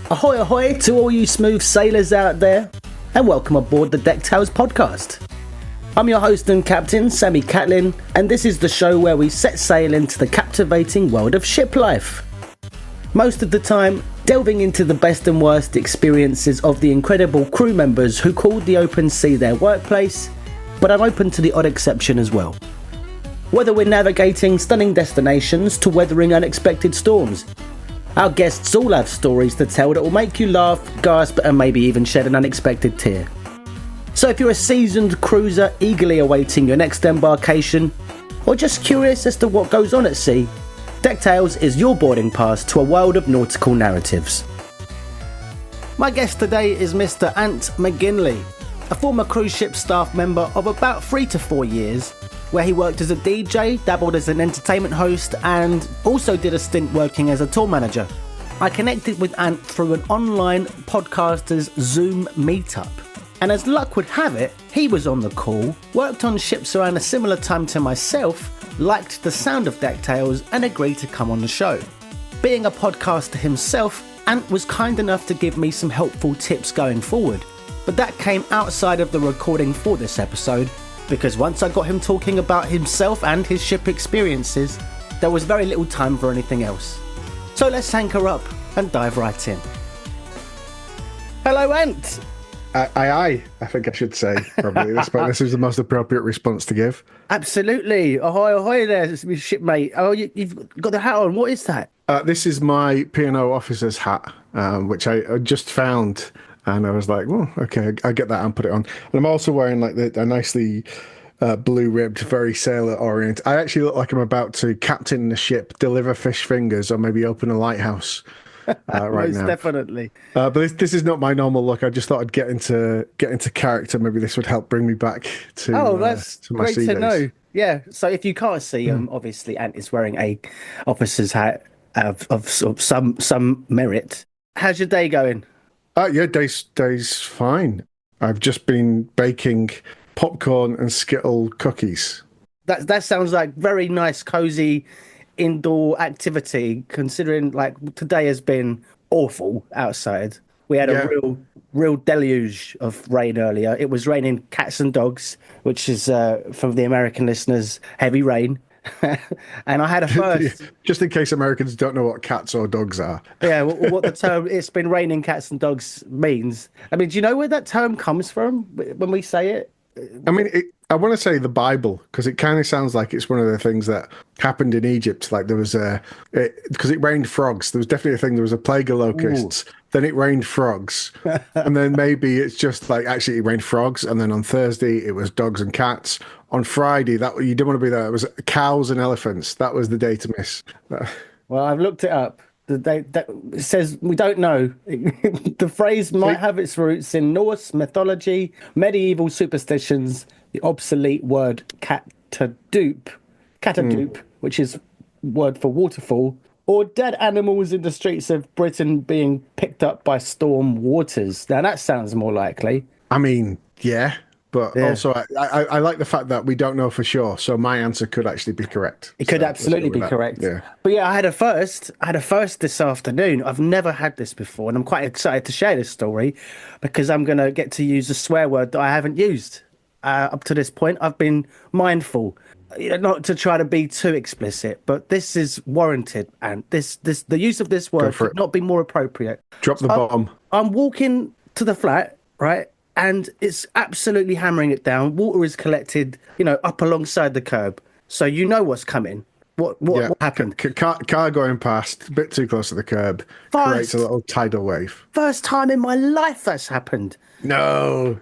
Ahoy ahoy to all you smooth sailors out there, and welcome aboard the Deck Tales podcast. I'm your host and captain, Sammy Catlin, and this is the show where we set sail into the captivating world of ship life. Most of the time, delving into the best and worst experiences of the incredible crew members who called the open sea their workplace, but I'm open to the odd exception as well. Whether we're navigating stunning destinations to weathering unexpected storms, our guests all have stories to tell that will make you laugh, gasp, and maybe even shed an unexpected tear. So if you're a seasoned cruiser eagerly awaiting your next embarkation, or just curious as to what goes on at sea, Deck Tales is your boarding pass to a world of nautical narratives. My guest today is Mr Ant McGinley, a former cruise ship staff member of about 3 to 4 years, where he worked as a DJ, dabbled as an entertainment host, and also did a stint working as a tour manager. I connected with Ant through an online podcaster's Zoom meetup, and as luck would have it, he was on the call, worked on ships around a similar time to myself, liked the sound of Deck Tales, and agreed to come on the show. Being a podcaster himself, Ant was kind enough to give me some helpful tips going forward, but that came outside of the recording for this episode, because once I got him talking about himself and his ship experiences, there was very little time for anything else. So let's anchor up and dive right in. Hello, Ant! Aye, I think I should say, probably at this point. This is the most appropriate response to give. Absolutely. Ahoy, ahoy there, shipmate. Oh, you've got the hat on. What is that? This is my P&O officer's hat, which I just found. And I was like, well, okay, I'll get that and put it on. And I'm also wearing like a nicely blue-ribbed, very sailor-oriented. I actually look like I'm about to captain the ship, deliver fish fingers, or maybe open a lighthouse right Most now. Definitely. But this is not my normal look. I just thought I'd get into character. Maybe this would help bring me back to that's to my great sea to days. know. Yeah. So if you can't see, obviously Ant is wearing a officer's hat of sort of some merit. How's your day going? Yeah, day's fine. I've just been baking popcorn and Skittle cookies. That sounds like very nice, cozy indoor activity. Considering like today has been awful outside. We had a real deluge of rain earlier. It was raining cats and dogs, which is for the American listeners, heavy rain. And I had a first. Just in case Americans don't know what cats or dogs are. Yeah, what the term "it's been raining cats and dogs" means. I mean, do you know where that term comes from when we say it? I mean, I want to say the Bible, because it kind of sounds like it's one of the things that happened in Egypt. Like there was because it rained frogs. There was definitely a thing. There was a plague of locusts. Ooh. Then it rained frogs. And then maybe it's just like, actually it rained frogs. And then on Thursday, it was dogs and cats. On Friday, that you didn't want to be there. It was cows and elephants. That was the day to miss. Well, I've looked it up. It says we don't know. The phrase might have its roots in Norse mythology, medieval superstitions, the obsolete word catadoop, which is word for waterfall, or dead animals in the streets of Britain being picked up by storm waters. Now that sounds more likely. I mean, yeah. But also, I like the fact that we don't know for sure. So my answer could actually be correct. It could absolutely be correct. Yeah. But yeah, I had a first this afternoon. I've never had this before, and I'm quite excited to share this story because I'm going to get to use a swear word that I haven't used up to this point. I've been mindful, not to try to be too explicit, but this is warranted, and the use of this word could not be more appropriate. Drop the bomb. I'm walking to the flat, right? And it's absolutely hammering it down. Water is collected, up alongside the curb. So you know what's coming. What happened? Car going past, a bit too close to the curb, creates a little tidal wave. First time in my life that's happened. No.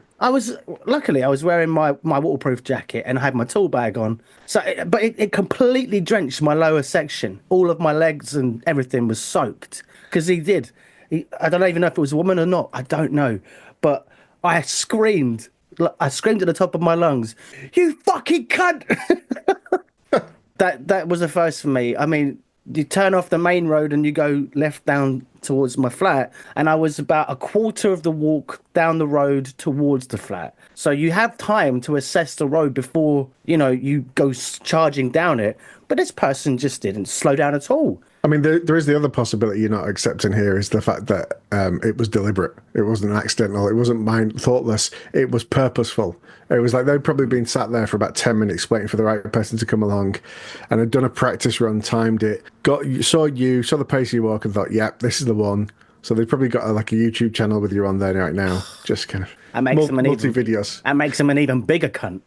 Luckily I was wearing my waterproof jacket and I had my tool bag on. So, but it completely drenched my lower section. All of my legs and everything was soaked. Because I don't even know if it was a woman or not. I don't know. But I screamed at the top of my lungs, "You fucking cunt!" That was a first for me. I mean, you turn off the main road and you go left down towards my flat, and I was about a quarter of the walk down the road towards the flat. So you have time to assess the road before, you go charging down it. But this person just didn't slow down at all. I mean, there is the other possibility you're not accepting here is the fact that it was deliberate. It wasn't accidental. It wasn't thoughtless. It was purposeful. It was like they'd probably been sat there for about 10 minutes waiting for the right person to come along and had done a practice run, timed it, saw the pace you walk and thought, yep, this is the one. So they've probably got a YouTube channel with you on there right now. Just kind of multi-videos. That makes them an even bigger cunt.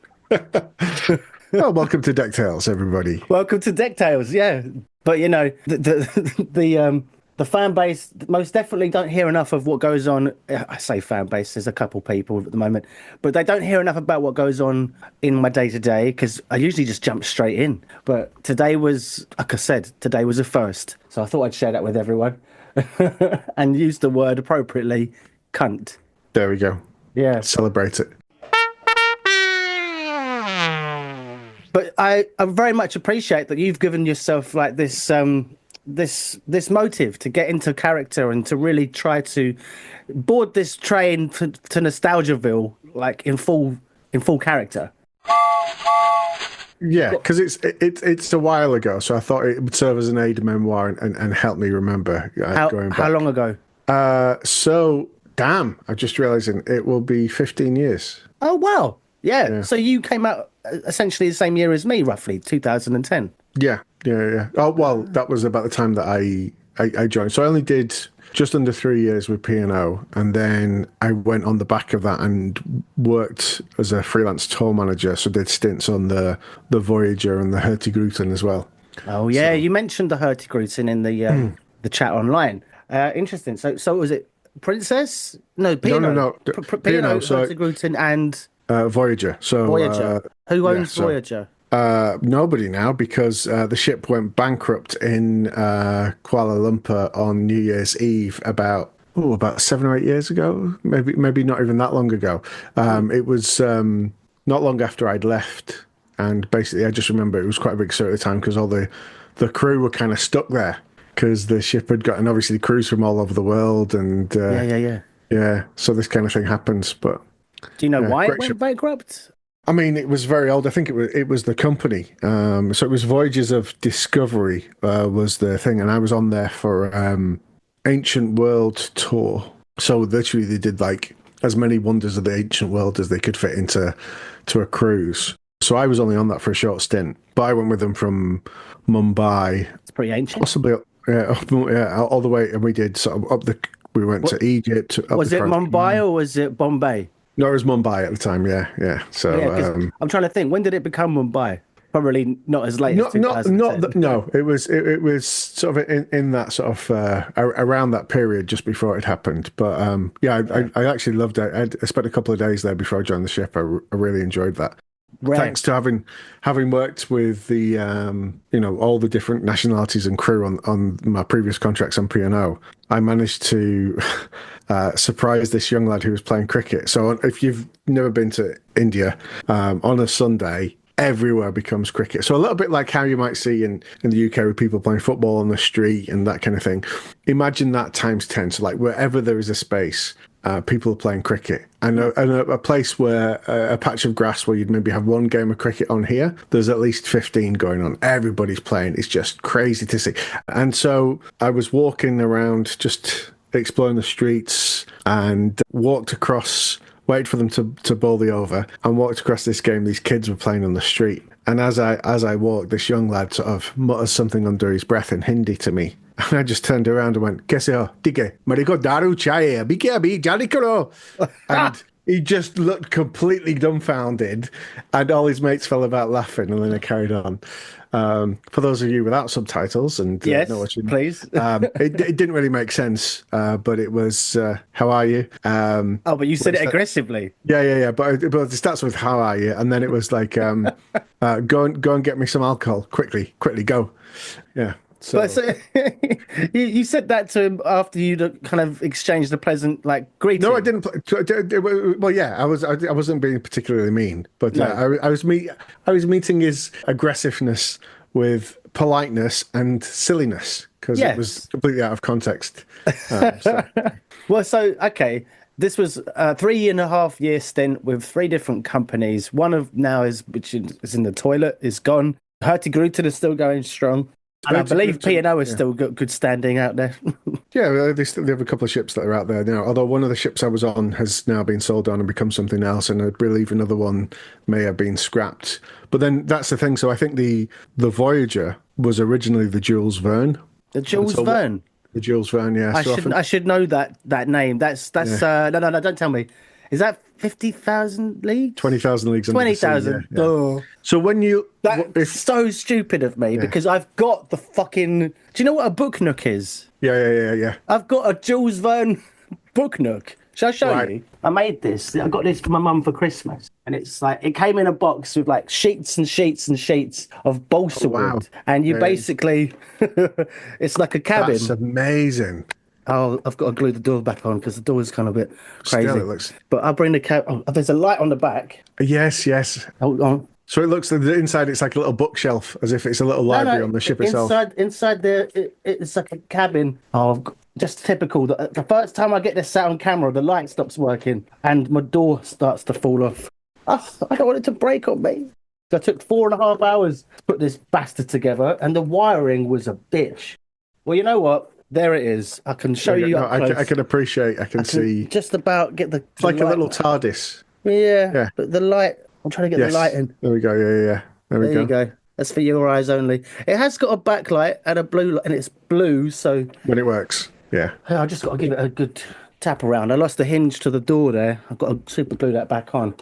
Well, welcome to Deck Tales, everybody. Welcome to Deck Tales, yeah. But the fan base most definitely don't hear enough of what goes on. I say fan base, there's a couple people at the moment, but they don't hear enough about what goes on in my day to day because I usually just jump straight in. But today was, like I said, today was a first. So I thought I'd share that with everyone and use the word appropriately, cunt. There we go. Yeah. Celebrate it. But I very much appreciate that you've given yourself like this this motive to get into character and to really try to board this train to Nostalgiaville like in full character. Yeah, because it's a while ago, so I thought it would serve as an aid memoir and help me remember going back. How long ago? So damn, I'm just realizing it will be 15 years. Oh wow. Yeah. So you came out essentially the same year as me, roughly 2010. Yeah. Oh well, that was about the time that I joined. So I only did just under 3 years with P&O, and then I went on the back of that and worked as a freelance tour manager. So did stints on the Voyager and the Hurtigruten as well. Oh yeah, you mentioned the Hurtigruten in the chat online. Interesting. So was it Princess? No, P&O. No. P&O, Hurtigruten and Voyager. So Voyager. Who owns Voyager? Nobody now, because the ship went bankrupt in Kuala Lumpur on New Year's Eve about 7 or 8 years ago, maybe not even that long ago. It was not long after I'd left, and basically I just remember it was quite a big sort of time because all the crew were kind of stuck there because the ship had gotten obviously crews from all over the world, and yeah. So this kind of thing happens, but. Do you know why it went bankrupt? I mean, it was very old. I think it was the company. So it was Voyages of Discovery was the thing, and I was on there for Ancient World tour. So literally, they did like as many wonders of the ancient world as they could fit into a cruise. So I was only on that for a short stint, but I went with them from Mumbai. It's pretty ancient. Possibly, all the way, and we did sort of we went to Egypt. Was it Mumbai or was it Bombay? No, it was Mumbai at the time. Yeah. So I'm trying to think. When did it become Mumbai? Probably not as late as 2010. No. It was sort of in that sort of around that period, just before it happened. But I actually loved it. I spent a couple of days there before I joined the ship. I really enjoyed that. Right. Thanks to having worked with the all the different nationalities and crew on my previous contracts on P&O, I managed to surprise this young lad who was playing cricket. So if you've never been to India, on a Sunday, everywhere becomes cricket. So a little bit like how you might see in the UK with people playing football on the street and that kind of thing. Imagine that times 10. So like wherever there is a space, people are playing cricket. And a place where a patch of grass where you'd maybe have one game of cricket on here, there's at least 15 going on. Everybody's playing. It's just crazy to see. And so I was walking around just exploring the streets and walked across, waited for them to bowl the over, and walked across this game these kids were playing on the street. And as I walked, this young lad sort of mutters something under his breath in Hindi to me. And I just turned around and went, "Kaise ho? Theek hai. Mere ko daru chahiye. Abhi kya? Abhi jari karo." And he just looked completely dumbfounded, and all his mates fell about laughing, and then I carried on. For those of you without subtitles and yes, know what you mean, please. It didn't really make sense, but it was "How are you?" But you said it aggressively. Yeah. But it starts with "How are you?" and then it was like, "Go and get me some alcohol quickly, go." Yeah. So you said that to him after you'd kind of exchanged a pleasant greeting. No, I didn't. Well, yeah, I wasn't being particularly mean, but no. I was meeting his aggressiveness Yes. politeness and silliness because it was completely out of context. Well, so okay, this was a 3.5 year stint with 3 different companies. One of now which is in the toilet, is gone. Hurtigruten is still going strong. And I believe P&O is still good standing out there. Yeah, they have a couple of ships that are out there now. Although one of the ships I was on has now been sold on and become something else, and I believe another one may have been scrapped. But then that's the thing. So I think the Voyager was originally the Jules Verne. The Jules Verne. The Jules Verne, yeah. I should know that name. That's no, don't tell me. Is that 50,000 leagues? 20,000 leagues. 20,000. Yeah. Oh. So when that's so stupid of me because I've got the fucking. Do you know what a book nook is? Yeah. I've got a Jules Verne book nook. Shall I show you? I made this. I got this for my mum for Christmas, and it's like it came in a box with like sheets and sheets and sheets of balsa wood, and you basically, it's like a cabin. That's amazing. Oh, I've got to glue the door back on because the door is kind of a bit crazy. Still, it looks... But I'll bring the cab. Oh, there's a light on the back. Yes. Hold on. So it looks the inside. It's like a little bookshelf, as if it's a little library on the ship itself. Inside there, it's like a cabin. Oh, just typical. The first time I get this out on camera, the light stops working and my door starts to fall off. I don't want it to break on me. I took 4.5 hours to put this bastard together, and the wiring was a bitch. Well, you know what? There it is. I can show you. I can appreciate. I can see. Just about get the. It's like a little TARDIS. Yeah. But the light. I'm trying to get the light in. There we go. Yeah. There you go. That's for your eyes only. It has got a backlight and a blue light, and it's blue, so when it works. Yeah. I just got to give it a good tap around. I lost the hinge to the door there. I've got to super glue that back on.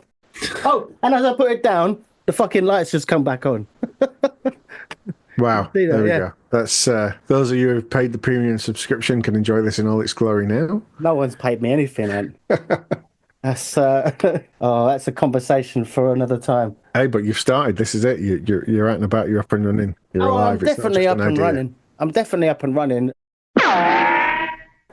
Oh, and as I put it down, the fucking lights just come back on. Wow. There we go. That's those of you who've paid the premium subscription can enjoy this in all its glory now. No one's paid me anything, Ant. That's that's a conversation for another time. Hey, but you've started. This is it. You're out and about. You're up and running. You're alive. I'm definitely up and running. I'm definitely up and running.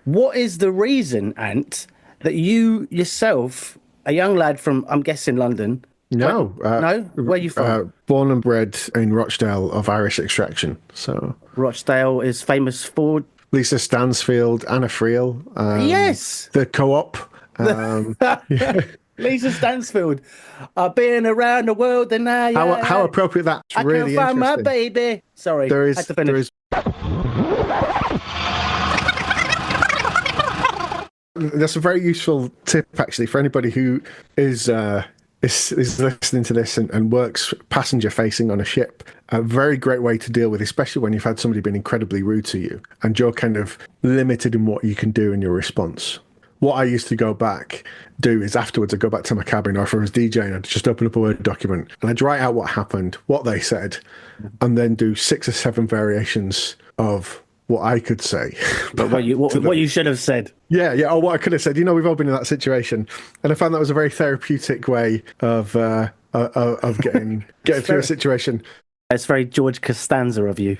What is the reason, Ant, that you yourself, a young lad from, I'm guessing, London? No. No? Where are you from? Born and bred in Rochdale of Irish extraction. So Rochdale is famous for... Lisa Stansfield, Anna Friel. Yes! The Co-op. Lisa Stansfield. I've been around the world and now... How appropriate that's really interesting. I can find my baby. Sorry, there is... That's a very useful tip, actually, for anybody who is listening to this and works passenger facing on a ship. A very great way to deal with, especially when you've had somebody being incredibly rude to you and you're kind of limited in what you can do in your response. What I used to do is afterwards I'd go back to my cabin, or if I was DJing, I'd just open up a Word document and I'd write out what happened, what they said, and then do 6 or 7 variations of what I could say. But what you should have said. Yeah. Or what I could have said. You know, we've all been in that situation. And I found that was a very therapeutic way of getting through a situation. It's very George Costanza of you.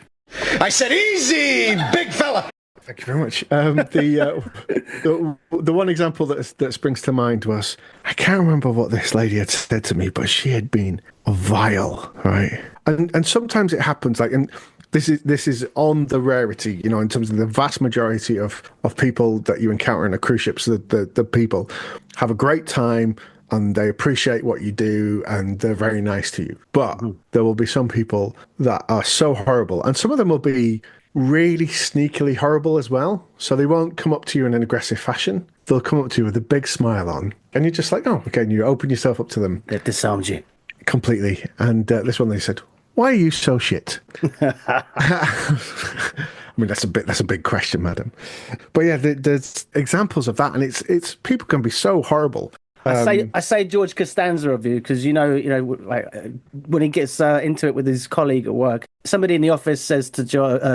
I said easy, big fella. Thank you very much. The one example that springs to mind was, I can't remember what this lady had said to me, but she had been vile, right? And sometimes it happens, like, and this is on the rarity, you know, in terms of the vast majority of people that you encounter in a cruise ship. So the people have a great time and they appreciate what you do and they're very nice to you. But there will be some people that are so horrible, and some of them will be really sneakily horrible as well. So they won't come up to you in an aggressive fashion. They'll come up to you with a big smile on, and you're just like, oh, okay, and you open yourself up to them. That disarms you. Completely. And this one, they said, why are you so shit? I mean, that's a big question, madam. But yeah, there's examples of that, and it's people can be so horrible. I say George Costanza of you because you know, like when he gets into it with his colleague at work, somebody in the office says to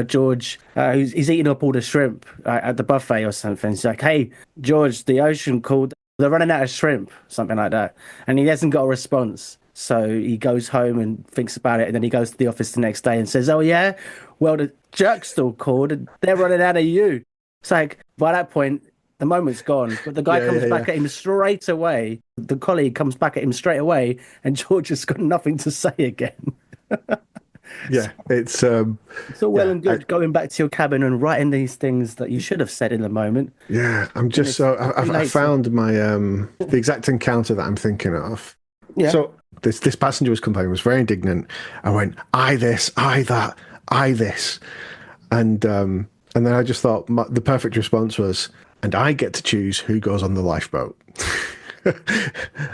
George, he's eating up all the shrimp at the buffet or something. He's like, "Hey, George, the ocean called. They're running out of shrimp," something like that, and he hasn't got a response. So he goes home and thinks about it, and then he goes to the office the next day and says, "Oh yeah, well the jerk's still called, and they're running out of you." It's like by that point, the moment's gone, but the guy comes back at him straight away. The colleague comes back at him straight away, and George has got nothing to say again. Yeah, it's It's all well yeah, and good going back to your cabin and writing these things that you should have said in the moment. yeah. I'm And just it's so too I late to- found my the exact encounter that I'm thinking of. Yeah. So this passenger was complaining, was very indignant. I went, I this, I that, I this, and then I just thought the perfect response was, and I get to choose who goes on the lifeboat.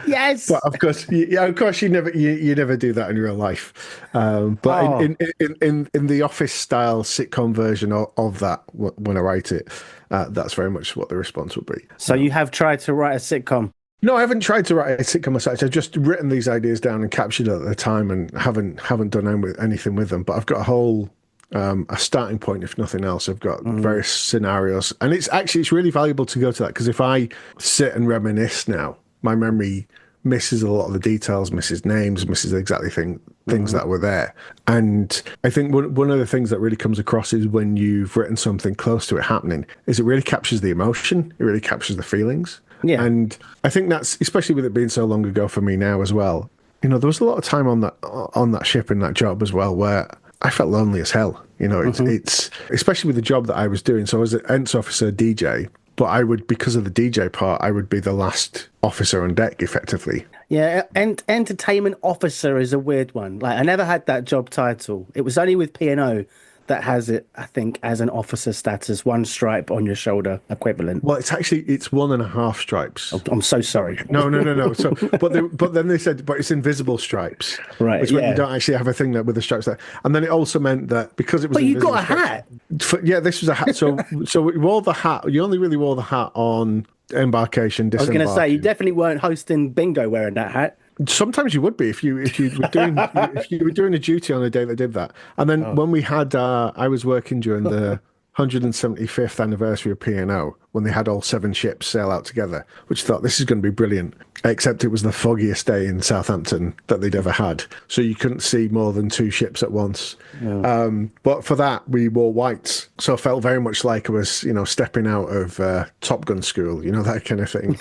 Yes. But of course, yeah, of course, you never do that in real life. But Oh. in the office style sitcom version of that, when I write it, that's very much what the response would be. So you have tried to write a sitcom. No, I haven't tried to write a sitcom as such. I've just written these ideas down and captured it at the time, and haven't done anything with them. But I've got a whole a starting point, if nothing else. I've got various scenarios, and it's really valuable to go to that, because if I sit and reminisce now, my memory misses a lot of the details, misses names, misses exactly things that were there. And I think one of the things that really comes across is when you've written something close to it happening, is it really captures the emotion, it really captures the feelings. Yeah. And I think that's, especially with it being so long ago for me now as well, you know, there was a lot of time on that ship in that job as well where I felt lonely as hell. You know, it's especially with the job that I was doing. So I was an ENTS officer DJ, but I would, because of the DJ part, I would be the last officer on deck effectively. Yeah, and entertainment officer is a weird one. Like, I never had that job title. It was only with P&O that has it, I think, as an officer status, one stripe on your shoulder equivalent. Well, it's 1.5 stripes. I'm so sorry. No. So, but then they said, but it's invisible stripes, Right, Which when yeah. you don't actually have a thing there with the stripes there. And then it also meant that because it was, But you got a invisible hat. stripes- yeah, this was a hat. So we wore the hat. You only really wore the hat on embarkation, I was going to say, you disembarking. definitely weren't hosting bingo wearing that hat. Sometimes you would be if you were doing if you were doing a duty on a day that did that. And then when we had, I was working during the 175th anniversary of P&O when they had all 7 ships sail out together, which I thought this is going to be brilliant. Except it was the foggiest day in Southampton that they'd ever had, so you couldn't see more than 2 ships at once. But for that, we wore whites, so it felt very much like I was, you know, stepping out of Top Gun school, you know, that kind of thing.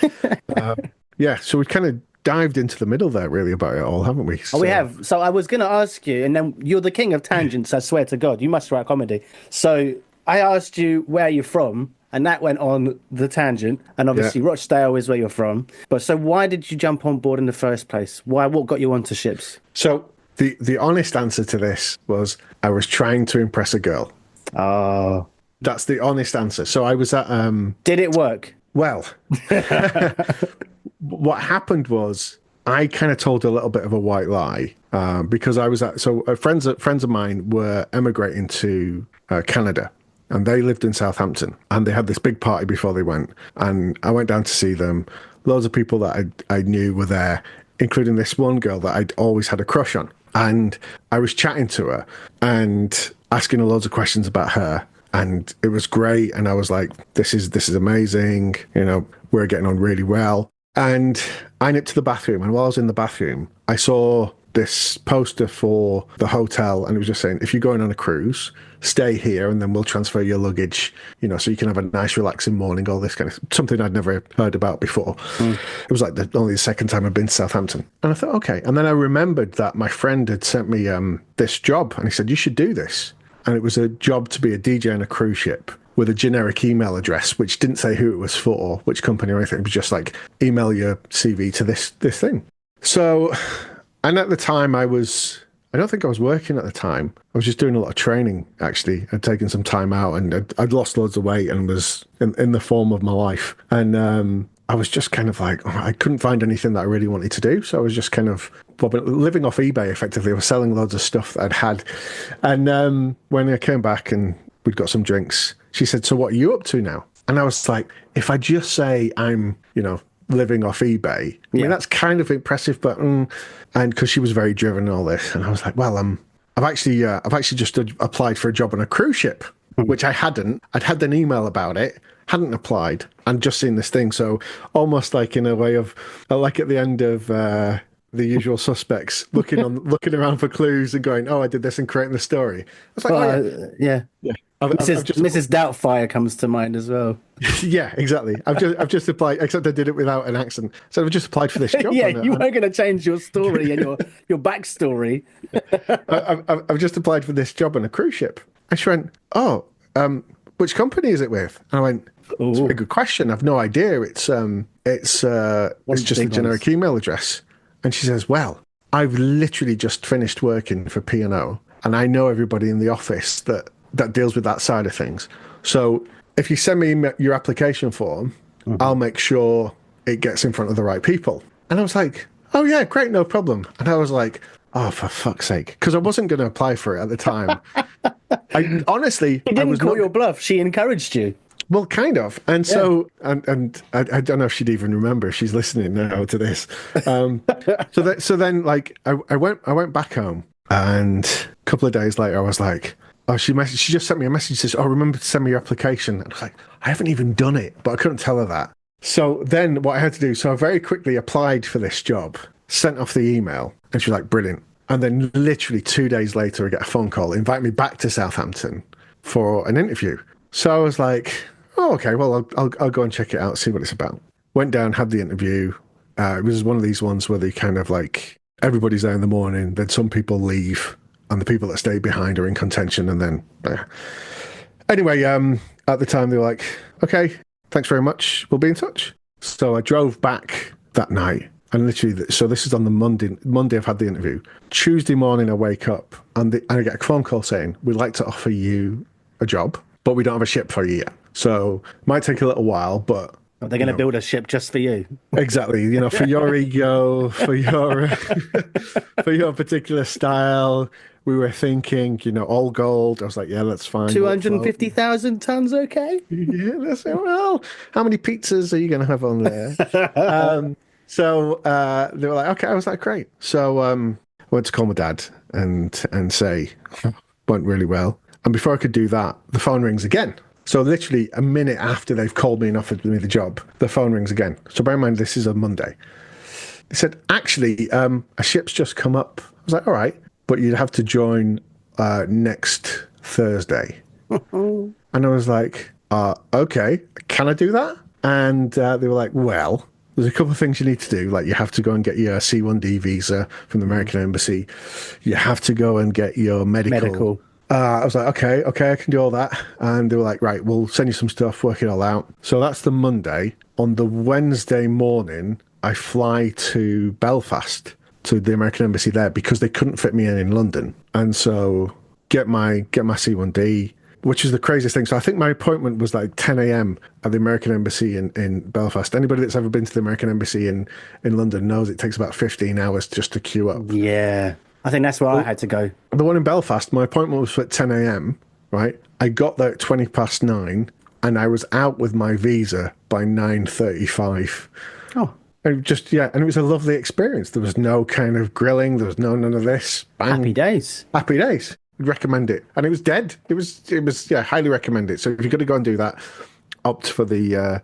Yeah, so we kind of dived into the middle there, really, about it all, haven't we? Oh, we have. So I was going to ask you, and then you're the king of tangents, I swear to God. You must write comedy. So I asked you where you're from, and that went on the tangent. And obviously, Rochdale is where you're from. But so why did you jump on board in the first place? What got you onto ships? So the honest answer to this was I was trying to impress a girl. Oh. That's the honest answer. So I was at Did it work? well, what happened was I kind of told a little bit of a white lie because I was friends of mine were emigrating to Canada, and they lived in Southampton, and they had this big party before they went, and I went down to see them. Loads of people that I knew were there, including this one girl that I'd always had a crush on, and I was chatting to her and asking her loads of questions about her. And it was great, and I was like, "This is amazing." You know, we're getting on really well. And I nipped to the bathroom, and while I was in the bathroom, I saw this poster for the hotel, and it was just saying, "If you're going on a cruise, stay here, and then we'll transfer your luggage. You know, so you can have a nice, relaxing morning." All this kind of something I'd never heard about before. It was like only the second time I'd been to Southampton, and I thought, okay. And then I remembered that my friend had sent me this job, and he said, "You should do this." And it was a job to be a DJ on a cruise ship with a generic email address, which didn't say who it was for, which company or anything. It was just like, email your CV to this thing. So, and at the time I don't think I was working at the time. I was just doing a lot of training, actually. I'd taken some time out, and I'd lost loads of weight and was in the form of my life. And I was just kind of like, I couldn't find anything that I really wanted to do. So I was just kind of living off eBay, effectively. I was selling loads of stuff that I'd had. And when I came back and we'd got some drinks, she said, "So what are you up to now?" And I was like, if I just say I'm, you know, living off eBay, I mean, that's kind of impressive, but, and because she was very driven and all this. And I was like, well, I've actually just applied for a job on a cruise ship, which I hadn't. I'd had an email about it, hadn't applied, and just seen this thing. So almost like in a way of, like at the end of The Usual Suspects, looking around for clues and going, "Oh, I did this," and creating the story. I was like, Yeah. Mrs. Doubtfire comes to mind as well. Yeah, exactly. I've just applied, except I did it without an accent. So I've just applied for this job. Yeah, you weren't going to change your story and your backstory. I've just applied for this job on a cruise ship. And she went, "Oh, which company is it with?" And I went, "It's a very good question. I've no idea. It's just a generic email address." And she says, "Well, I've literally just finished working for P&O, and I know everybody in the office that deals with that side of things. So if you send me your application form, I'll make sure it gets in front of the right people." And I was like, "Oh yeah, great, no problem." And I was like, "Oh, for fuck's sake," because I wasn't going to apply for it at the time. I honestly, She didn't call your bluff. She encouraged you. Well, kind of. And so, and I don't know if she'd even remember if she's listening now to this. So then, like, I went back home, and a couple of days later, I was like, "Oh, she just sent me a message. Says, 'Oh, remember to send me your application.'" And I was like, "I haven't even done it," but I couldn't tell her that. So then, what I had to do, so I very quickly applied for this job, sent off the email, and she was like, "Brilliant." And then, literally 2 days later, I get a phone call, invite me back to Southampton for an interview. So I was like, "Oh, okay, well, I'll go and check it out, see what it's about." Went down, had the interview. It was one of these ones where they kind of like, everybody's there in the morning, then some people leave, and the people that stay behind are in contention, and then... Anyway, at the time, they were like, "Okay, thanks very much, we'll be in touch." So I drove back that night, and literally, so this is on the Monday I've had the interview. Tuesday morning, I wake up, and I get a phone call saying, "We'd like to offer you a job, but we don't have a ship for you yet. So it might take a little while, but..." They're going to build a ship just for you. Exactly. For your ego, for your for your particular style. We were thinking, all gold. I was like, "Yeah, that's fine." 250,000 tons, okay? Yeah, that's it. Well, how many pizzas are you going to have on there? So they were like, "Okay." I was like, "Great." So I went to call my dad and say, "Went really well." And before I could do that, the phone rings again. So literally a minute after they've called me and offered me the job, the phone rings again. So bear in mind, this is a Monday. They said, "Actually, a ship's just come up." I was like, "All right, but you'd have to join next Thursday." And I was like, "Okay, can I do that?" And they were like, "Well, there's a couple of things you need to do. Like, you have to go and get your C1D visa from the American Embassy. You have to go and get your medical. I was like, okay, I can do all that. And they were like, "Right, we'll send you some stuff, work it all out." So that's the Monday. On the Wednesday morning, I fly to Belfast to the American Embassy there because they couldn't fit me in London. And so get my C1D, which is the craziest thing. So I think my appointment was like 10 a.m. at the American Embassy in Belfast. Anybody that's ever been to the American Embassy in London knows it takes about 15 hours just to queue up. Yeah. I think that's where I had to go. The one in Belfast, my appointment was at 10 a.m., right? I got there at 9:20, and I was out with my visa by 9:35. Oh. And and it was a lovely experience. There was no kind of grilling. There was none of this. Bang. Happy days. Happy days. I'd recommend it. And it was dead. It was highly recommend it. So if you're going to go and do that, opt for the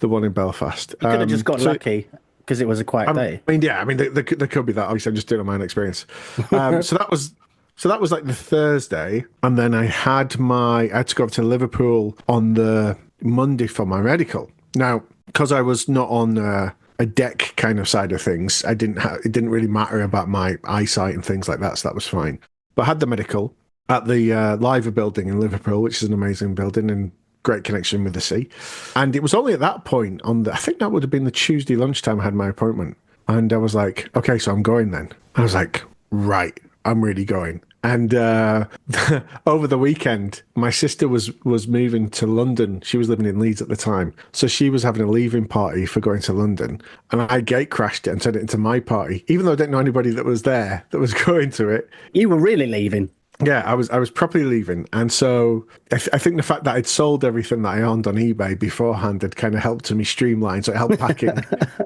one in Belfast. You could have just got lucky. Because it was a quiet day. There could be that. Obviously, I'm just doing it on my own experience. So that was like the Thursday, and then I had to go up to Liverpool on the Monday for my medical. Now, because I was not on a deck kind of side of things, it didn't really matter about my eyesight and things like that, so that was fine. But I had the medical at the Liver building in Liverpool, which is an amazing building and great connection with the sea. And it was only at that point I think that would have been the Tuesday lunchtime I had my appointment. And I was like, "Okay, so I'm going then." I was like, "Right, I'm really going." And over the weekend, my sister was moving to London. She was living in Leeds at the time. So she was having a leaving party for going to London. And I gate crashed it and turned it into my party, even though I didn't know anybody that was there that was going to it. You were really leaving. Yeah, I was properly leaving. And so I think the fact that I'd sold everything that I owned on eBay beforehand had kind of helped me streamline. So it helped packing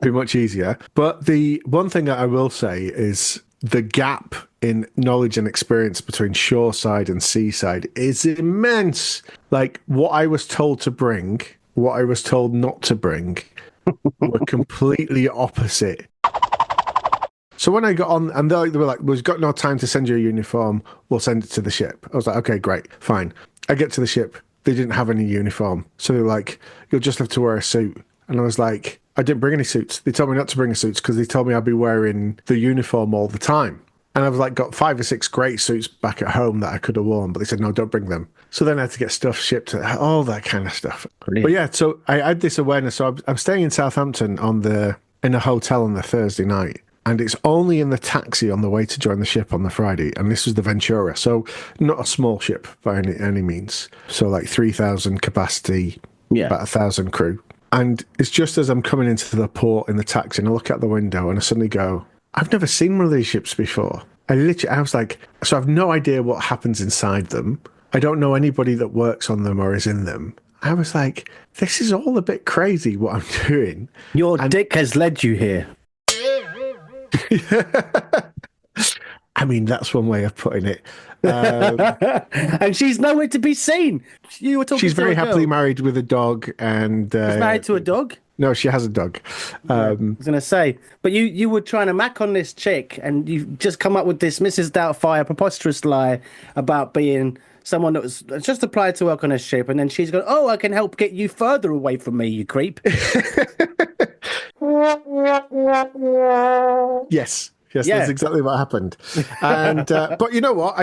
be much easier. But the one thing that I will say is the gap in knowledge and experience between shoreside and seaside is immense. Like, what I was told to bring, what I was told not to bring were completely opposite. So when I got on, and they were like, "We've got no time to send you a uniform, we'll send it to the ship." I was like, "Okay, great, fine." I get to the ship. They didn't have any uniform. So they were like, you'll just have to wear a suit. And I was like, I didn't bring any suits. They told me not to bring a suit because they told me I'd be wearing the uniform all the time. And I've like got 5 or 6 great suits back at home that I could have worn, but they said, no, don't bring them. So then I had to get stuff shipped, all that kind of stuff. Brilliant. But yeah, so I had this awareness. So I'm staying in Southampton in a hotel on the Thursday night. And it's only in the taxi on the way to join the ship on the Friday. And this was the Ventura. So not a small ship by any means. So like 3,000 capacity, about 1,000 crew. And it's just as I'm coming into the port in the taxi and I look out the window and I suddenly go, I've never seen one of these ships before. I was like, so I've no idea what happens inside them. I don't know anybody that works on them or is in them. I was like, this is all a bit crazy what I'm doing. Your dick has led you here. I mean, that's one way of putting it. And she's nowhere to be seen. You were talking. She's to very a girl. happily married with a dog, and She's married to a dog. No, she has a dog. I was going to say, but you were trying to mac on this chick, and you've just come up with this Mrs. Doubtfire preposterous lie about being someone that was just applied to work on a ship, and then she's going, "Oh, I can help get you further away from me, you creep." Yes, that's exactly what happened. And but you know what?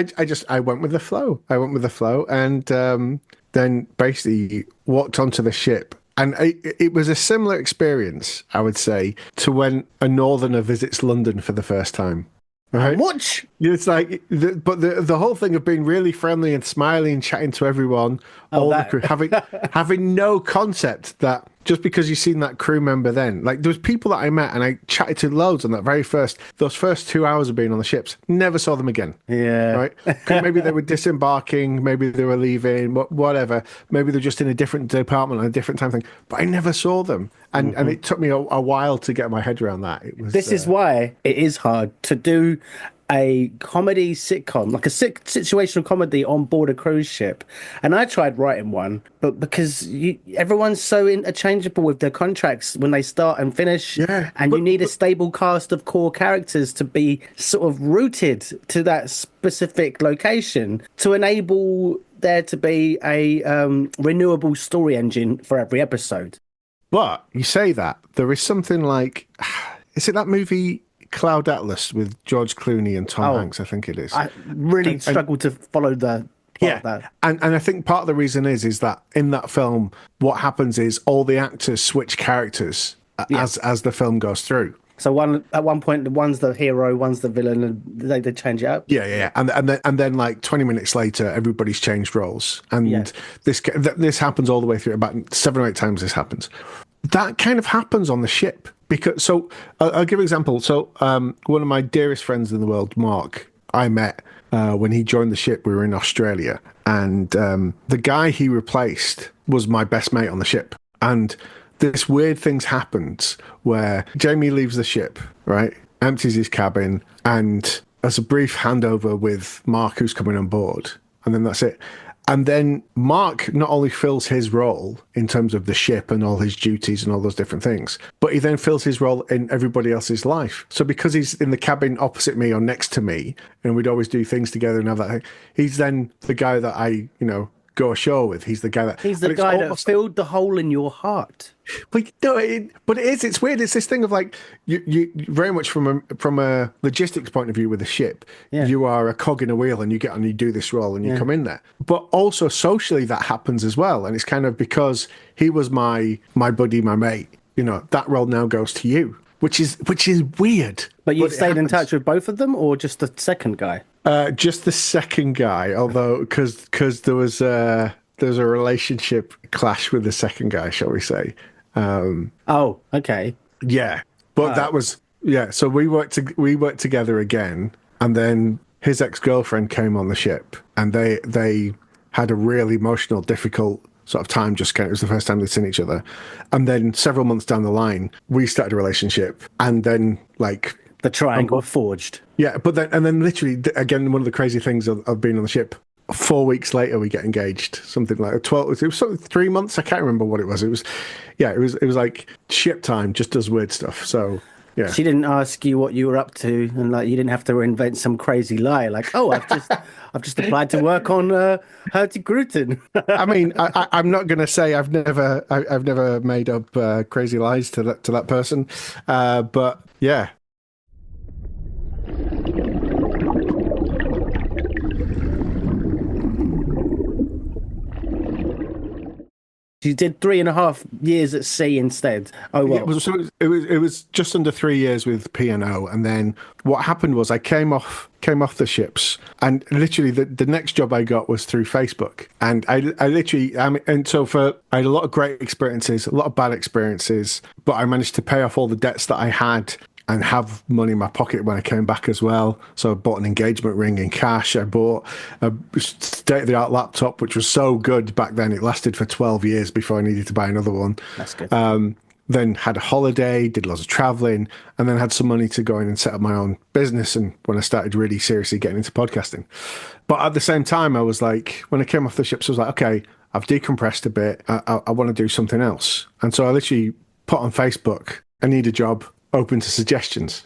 I went with the flow. And then basically walked onto the ship. And it was a similar experience, I would say, to when a northerner visits London for the first time. Right? What? It's like, the whole thing of being really friendly and smiling and chatting to everyone, the crew, having no concept that just because you've seen that crew member then, like there was people that I met and I chatted to loads on those first 2 hours of being on the ships, never saw them again. Yeah. Right? 'Cause maybe they were disembarking, maybe they were leaving, whatever. Maybe they're just in a different department on a different time thing. But I never saw them. And it took me a while to get my head around that. This is why it is hard to do a comedy sitcom, like a situational comedy on board a cruise ship. And I tried writing one, but because everyone's so interchangeable with their contracts when they start and finish, you need a stable cast of core characters to be sort of rooted to that specific location to enable there to be a renewable story engine for every episode. But you say that, there is something like, is it that movie Cloud Atlas with George Clooney and Tom Hanks? I think it is. I really struggled to follow the plot of that. And I think part of the reason is that in that film, what happens is all the actors switch characters as the film goes through. So at one point, one's the hero, one's the villain, and they change it up. Yeah. And then like 20 minutes later, everybody's changed roles, and this happens all the way through. About 7 or 8 times this happens. That kind of happens on the ship because. So I'll give an example. So one of my dearest friends in the world, Mark, I met when he joined the ship. We were in Australia, and the guy he replaced was my best mate on the ship, and this weird things happens where Jamie leaves the ship, right? Empties his cabin and has a brief handover with Mark, who's coming on board. And then that's it. And then Mark not only fills his role in terms of the ship and all his duties and all those different things, but he then fills his role in everybody else's life. So because he's in the cabin opposite me or next to me, and we'd always do things together and have that thing, he's then the guy that I, go ashore with. He's the guy that that filled the hole in your heart. But no, it's weird. It's this thing of like you very much from a logistics point of view with a ship. Yeah. You are a cog in a wheel, and you get on, you do this role, and you come in there. But also socially, that happens as well, and it's kind of because he was my buddy, my mate. That role now goes to you, which is weird. But you stayed in touch with both of them, or just the second guy? Just the second guy, although because there was a relationship clash with the second guy, shall we say? Oh, okay. Yeah, but that was So we worked together again, and then his ex-girlfriend came on the ship, and they had a really emotional, difficult sort of time. It was the first time they'd seen each other, and then several months down the line, we started a relationship, and then like. The triangle forged. Yeah, but then literally, again, one of the crazy things of being on the ship, 4 weeks later, we get engaged. Something like 12, it was something 3 months. I can't remember what it was. It was like ship time just does weird stuff. So Yeah. She didn't ask you what you were up to, and like you didn't have to invent some crazy lie, like, "Oh, I've just applied to work on Hurtigruten." I mean, I'm not going to say I've never made up crazy lies to that person, but yeah. You did 3.5 years at sea instead. Oh well. It was just under 3 years with P&O, and then what happened was I came off the ships, and literally the next job I got was through Facebook, and I literally and so I had a lot of great experiences, a lot of bad experiences, but I managed to pay off all the debts that I had and have money in my pocket when I came back as well. So I bought an engagement ring in cash. I bought a state-of-the-art laptop, which was so good back then. It lasted for 12 years before I needed to buy another one. That's good. Then had a holiday, did lots of traveling, and then had some money to go in and set up my own business. And when I started really seriously getting into podcasting. But at the same time, I was like, when I came off the ships, I was like, okay, I've decompressed a bit. I want to do something else. And so I literally put on Facebook, I need a job, open to suggestions.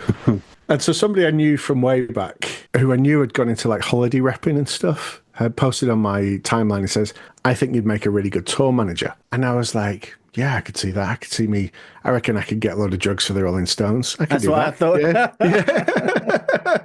And so somebody I knew from way back, who I knew had gone into like holiday repping and stuff, had posted on my timeline and says, I think you'd make a really good tour manager. And I was like, yeah, I could see that. I could see me. I reckon I could get a load of drugs for the Rolling Stones. I could That's what that. I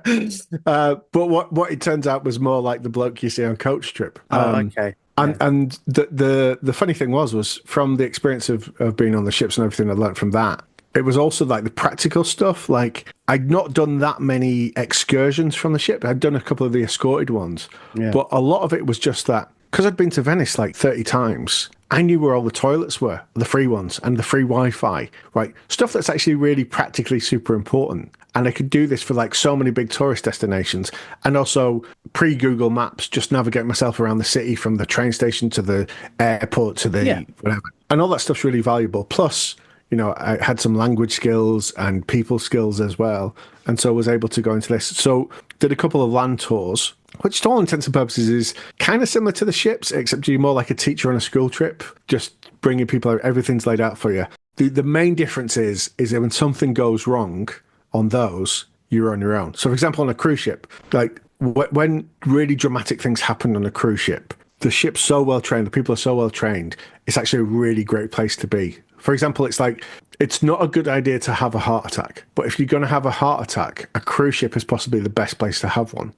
thought. Yeah. But what it turns out was more like the bloke you see on Coach Trip. Okay. And the funny thing was from the experience of being on the ships and everything I learned from that, it was also like the practical stuff. Like I'd not done that many excursions from the ship. I'd done a couple of the escorted ones, but a lot of it was just that because I'd been to Venice like 30 times. I knew where all the toilets were, the free ones, and the free Wi-Fi, right? Stuff that's actually really practically super important. And I could do this for like so many big tourist destinations, and also pre-Google Maps, just navigate myself around the city from the train station to the airport to the whatever. And all that stuff's really valuable. Plus, you know, I had some language skills and people skills as well. And so I was able to go into this. So did a couple of land tours, which to all intents and purposes is kind of similar to the ships, except you're more like a teacher on a school trip, just bringing people out. Everything's laid out for you. The main difference is that when something goes wrong on those, you're on your own. So for example, on a cruise ship, like when really dramatic things happen on a cruise ship, the ship's so well trained, the people are so well trained, it's actually a really great place to be. For example, it's like, it's not a good idea to have a heart attack, but if you're going to have a heart attack, a cruise ship is possibly the best place to have one.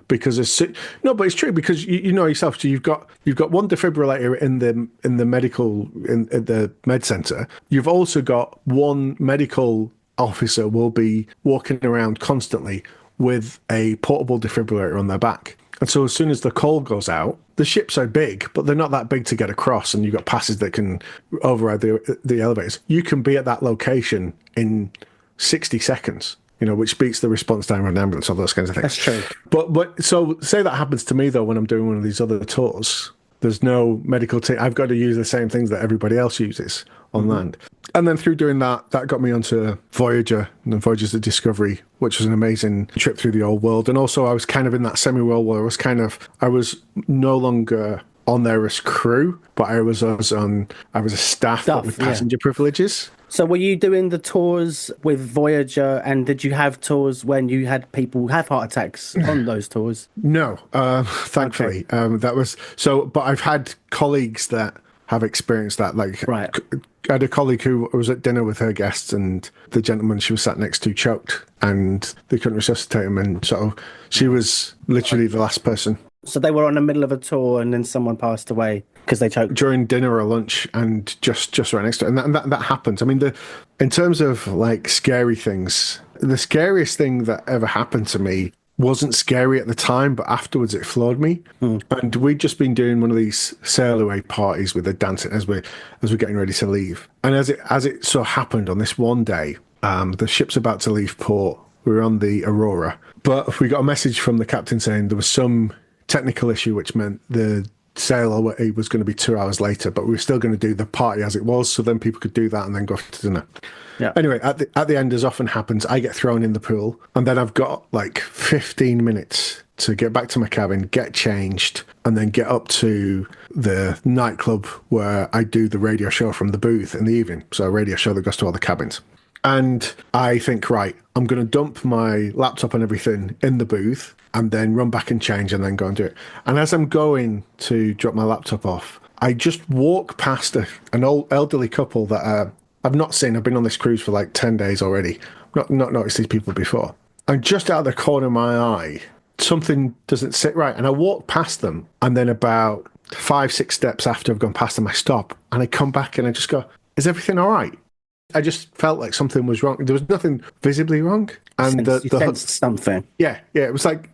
Because but it's true, because you know yourself. So you've got one defibrillator in the medical in the med center. You've also got one medical officer will be walking around constantly with a portable defibrillator on their back. And so as soon as the call goes out, the ships are big, but they're not that big to get across, and you've got passes that can override the elevators. You can be at that location in 60 seconds, you know, which beats the response time of an ambulance, all those kinds of things. That's true. But so say that happens to me, though, when I'm doing one of these other tours, there's no medical team. I've got to use the same things that everybody else uses on land. And then through doing that got me onto Voyager, and then Voyager's the Discovery, which was an amazing trip through the old world. And also I was kind of in that semi-world where I was no longer on there as crew, but I was a staff but with passenger privileges. So were you doing the tours with Voyager, and did you have tours when you had people have heart attacks on those tours? No, thankfully. Okay. That was so, but I've had colleagues that have experienced that. Like, right. I had a colleague who was at dinner with her guests, and the gentleman she was sat next to choked, and they couldn't resuscitate him, and so she was literally the last person. So they were on the middle of a tour, and then someone passed away because they choked during dinner or lunch, and just right next to it. And that happens. I mean, in terms of like scary things, the scariest thing that ever happened to me wasn't scary at the time, but afterwards it floored me. And we'd just been doing one of these sail away parties with the dancing as we're getting ready to leave. And as it so happened on this one day, the ship's about to leave port. We were on the Aurora, but we got a message from the captain saying there was some technical issue, which meant the sail away was going to be 2 hours later, but we were still going to do the party as it was, so then people could do that and then go to dinner. Yeah. Anyway, at the end, as often happens, I get thrown in the pool, and then I've got like 15 minutes to get back to my cabin, get changed, and then get up to the nightclub where I do the radio show from the booth in the evening. So a radio show that goes to all the cabins. And I think, right, I'm going to dump my laptop and everything in the booth and then run back and change and then go and do it. And as I'm going to drop my laptop off, I just walk past an old elderly couple that I've not seen. I've been on this cruise for like 10 days already. Not noticed these people before. And just out of the corner of my eye, something doesn't sit right. And I walk past them, and then about 5-6 steps after I've gone past them, I stop and I come back and I just go, is everything all right? I just felt like something was wrong. There was nothing visibly wrong. And You sensed something. Yeah. It was like,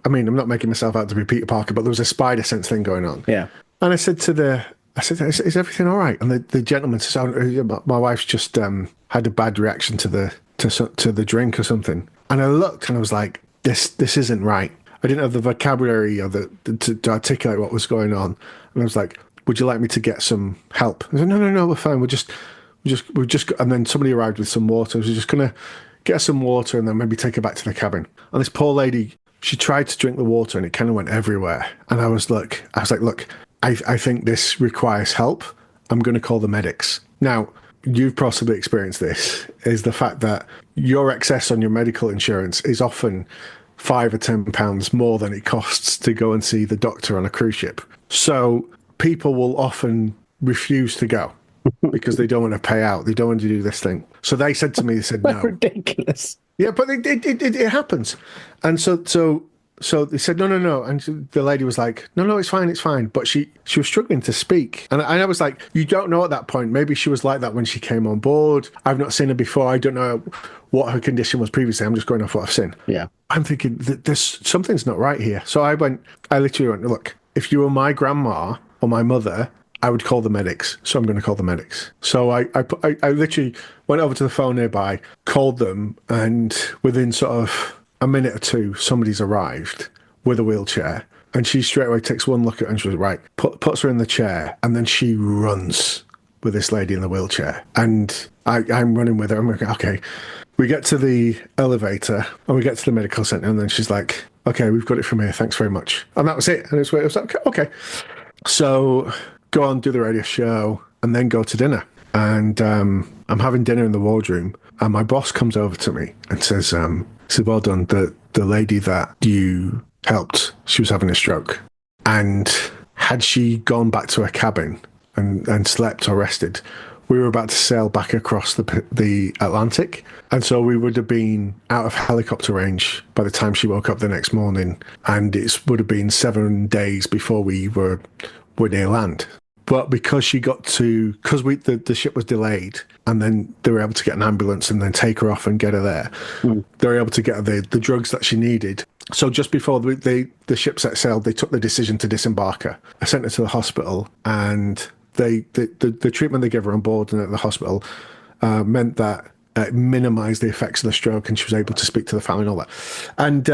I mean, I'm not making myself out to be Peter Parker, but there was a spider sense thing going on. Yeah. And I said, is everything all right? And the gentleman says, oh, my wife's just had a bad reaction to the drink or something. And I looked and I was like, this isn't right. I didn't have the vocabulary or to articulate what was going on. And I was like, would you like me to get some help? I said, no, we're fine. We're just, and then somebody arrived with some water. I was just going to get her some water and then maybe take her back to the cabin. And this poor lady, she tried to drink the water and it kind of went everywhere. And I was like, look, I think this requires help. I'm going to call the medics. Now, you've possibly experienced this, is the fact that your excess on your medical insurance is often £5 or £10 more than it costs to go and see the doctor on a cruise ship. So people will often refuse to go because they don't want to pay out. They don't want to do this thing. So they said to me, they said, no. Ridiculous. Yeah, but it happens. And so they said, no. And the lady was like, no, it's fine. But she was struggling to speak. And I was like, you don't know at that point. Maybe she was like that when she came on board. I've not seen her before. I don't know what her condition was previously. I'm just going off what I've seen. Yeah. I'm thinking there's something's not right here. So I literally went, look, if you were my grandma or my mother, I would call the medics. So I'm going to call the medics. So I literally went over to the phone nearby, called them, and within sort of a minute or two, somebody's arrived with a wheelchair. And she straight away takes one look at her and she was right, puts her in the chair, and then she runs with this lady in the wheelchair. And I'm running with her. I'm like, okay. We get to the elevator and we get to the medical centre, and then she's like, okay, we've got it from here. Thanks very much. And that was it. And it was like, okay. So go on, do the radio show, and then go to dinner. And I'm having dinner in the wardroom, and my boss comes over to me and says, well done, the lady that you helped, she was having a stroke. And had she gone back to her cabin and slept or rested, we were about to sail back across the Atlantic. And so we would have been out of helicopter range by the time she woke up the next morning. And it would have been 7 days before we were near land. But because the ship was delayed, and then they were able to get an ambulance and then take her off and get her there, they were able to get her the drugs that she needed. So just before the ship set sail, they took the decision to disembark her. I sent her to the hospital, and the treatment they gave her on board and at the hospital meant that it minimised the effects of the stroke, and she was able to speak to the family and all that. And